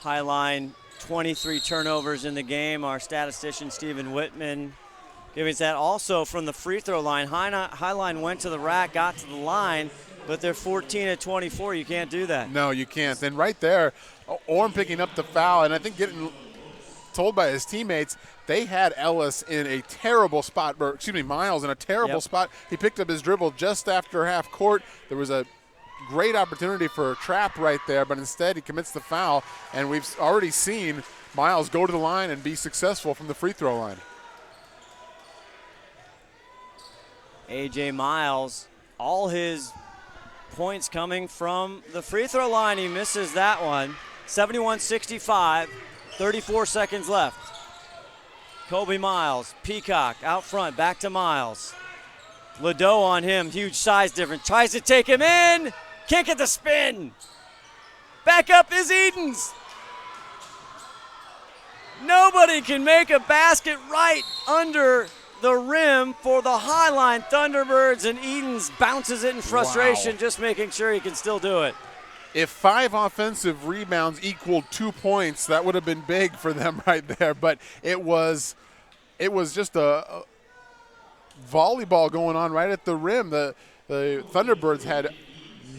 Highline, 23 turnovers in the game. Our statistician, Stephen Whitman, giving us that. Also from the free throw line, Highline went to the rack, got to the line, but they're 14 at 24. You can't do that. No, you can't. And right there, Orm picking up the foul, and I think getting told by his teammates they had Miles in a terrible spot. He picked up his dribble just after half court. There was a great opportunity for a trap right there, but instead he commits the foul, and we've already seen Miles go to the line and be successful from the free throw line. A.J. Miles, all his points coming from the free throw line. He misses that one. 71-65, 34 seconds left. Kobe Miles, Peacock out front, back to Miles. Ledoux on him, huge size difference. Tries to take him in, can't get the spin. Back up is Edens. Nobody can make a basket right under the rim for the Highline Thunderbirds, and Edens bounces it in frustration, just making sure he can still do it. If 5 offensive rebounds equaled 2 points, that would have been big for them right there. But it was just a volleyball going on right at the rim. The Thunderbirds had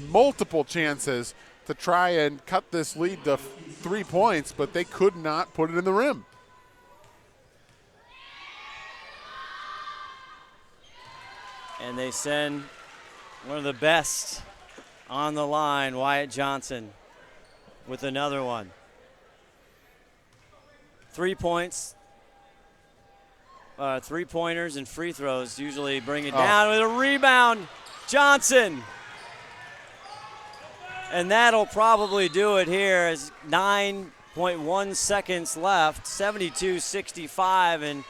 multiple chances to try and cut this lead to 3 points, but they could not put it in the rim. And they send one of the best on the line, Wyatt Johnson, with another one. 3 points, 3-pointers and free throws usually bring it down with a rebound. Johnson. And that'll probably do it here as 9.1 seconds left, 72-65, and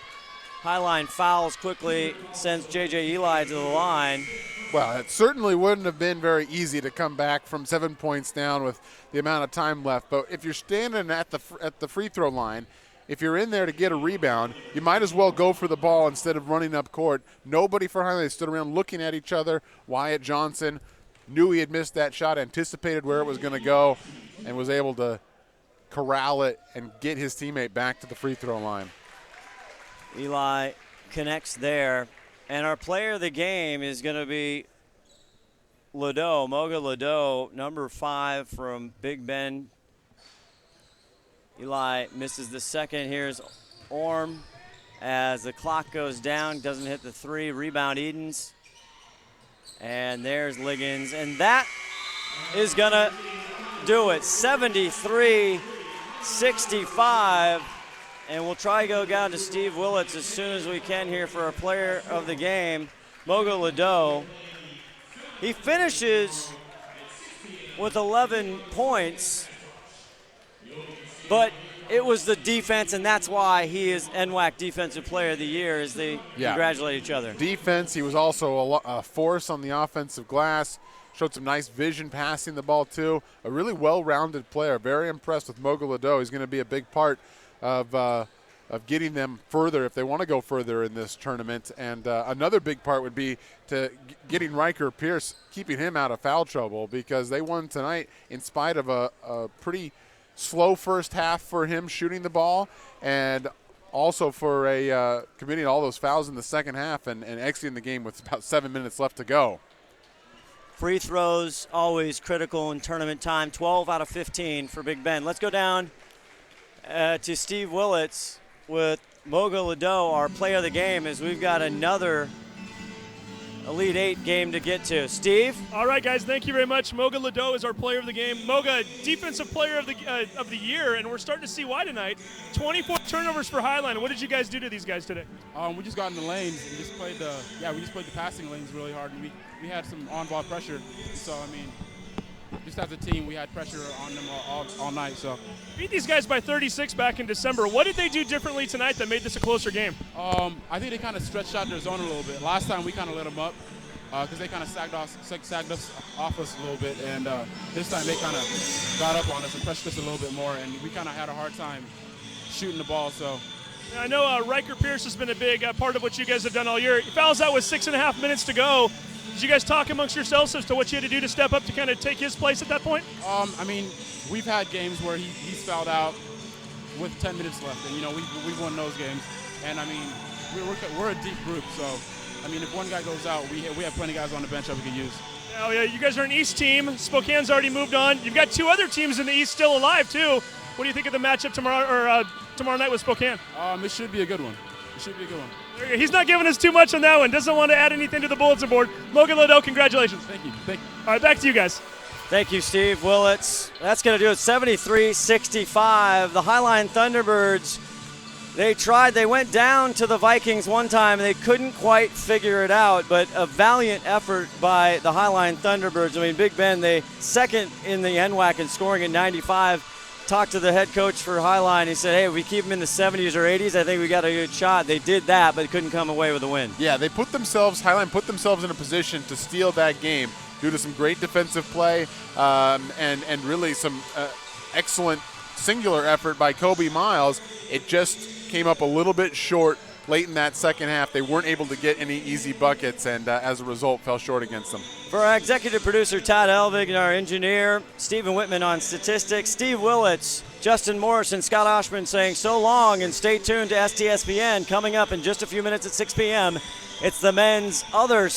Highline fouls quickly, sends J.J. Eli to the line. Well, it certainly wouldn't have been very easy to come back from 7 points down with the amount of time left. But if you're standing at the free throw line, if you're in there to get a rebound, you might as well go for the ball instead of running up court. Nobody for Highline stood around looking at each other. Wyatt Johnson knew he had missed that shot, anticipated where it was going to go, and was able to corral it and get his teammate back to the free throw line. Eli connects there. And our player of the game is going to be Ledoux, Moga Ledoux, number 5 from Big Ben. Eli misses the second. Here's Orm as the clock goes down, doesn't hit the 3. Rebound Edens. And there's Liggins, and that is going to do it. 73-65. And we'll try to go down to Steve Willits as soon as we can here for our player of the game, Moga Ledo. He finishes with 11 points, but it was the defense, and that's why he is NWAC Defensive Player of the Year, as they congratulate each other. Defense, he was also a force on the offensive glass, showed some nice vision passing the ball too. A really well-rounded player. Very impressed with Moga Ledo. He's going to be a big part of getting them further if they want to go further in this tournament. And another big part would be to getting Riker Pierce, keeping him out of foul trouble, because they won tonight in spite of a pretty slow first half for him shooting the ball, and also for committing all those fouls in the second half and exiting the game with about 7 minutes left to go. Free throws always critical in tournament time. 12 out of 15 for Big Ben. Let's go down to Steve Willits with Moga Ledo, our player of the game, as we've got another Elite Eight game to get to. Steve? All right, guys, thank you very much. Moga Ledo is our player of the game. Moga, defensive player of the year, and we're starting to see why tonight. 24 turnovers for Highline. What did you guys do to these guys today? We just got in the lanes and just played the passing lanes really hard, and we had some on-ball pressure. So I mean, just as a team, we had pressure on them all night. So beat these guys by 36 back in December. What did they do differently tonight that made this a closer game? I think they kind of stretched out their zone a little bit. Last time we kind of let them up because they kind of sagged us off us a little bit, and this time they kind of got up on us and pressured us a little bit more, and we kind of had a hard time shooting the ball. So. I know Riker Pierce has been a big part of what you guys have done all year. He fouls out with 6.5 minutes to go. Did you guys talk amongst yourselves as to what you had to do to step up to kind of take his place at that point? I mean, we've had games where he's fouled out with 10 minutes left, and we've won those games. And I mean, we're a deep group, so I mean, if one guy goes out, we have plenty of guys on the bench that we can use. Oh yeah, you guys are an East team. Spokane's already moved on. You've got two other teams in the East still alive too. What do you think of the matchup tomorrow night with Spokane? It should be a good one. It should be a good one. He's not giving us too much on that one. Doesn't want to add anything to the bulletin board. Moga Ledo, congratulations. Thank you. All right, back to you guys. Thank you, Steve Willits. That's going to do it. 73-65. The Highline Thunderbirds, they went down to the Vikings one time, and they couldn't quite figure it out, but a valiant effort by the Highline Thunderbirds. I mean, Big Ben, they second in the NWAC in scoring at 95. Talked to the head coach for Highline. He said, hey, if we keep them in the 70s or 80s, I think we got a good shot. They did that, but couldn't come away with a win. Yeah, Highline put themselves in a position to steal that game due to some great defensive play and really some excellent singular effort by Kobe Miles. It just came up a little bit short late in that second half. They weren't able to get any easy buckets, and as a result, fell short against them. For our executive producer, Todd Elvig, and our engineer, Stephen Whitman on statistics, Steve Willits, Justin Morris, and Scott Oshman saying so long, and stay tuned to STSPN. Coming up in just a few minutes at 6 p.m., it's the men's other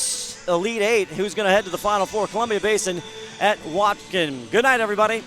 Elite Eight who's going to head to the Final Four, Columbia Basin at Watkin. Good night, everybody.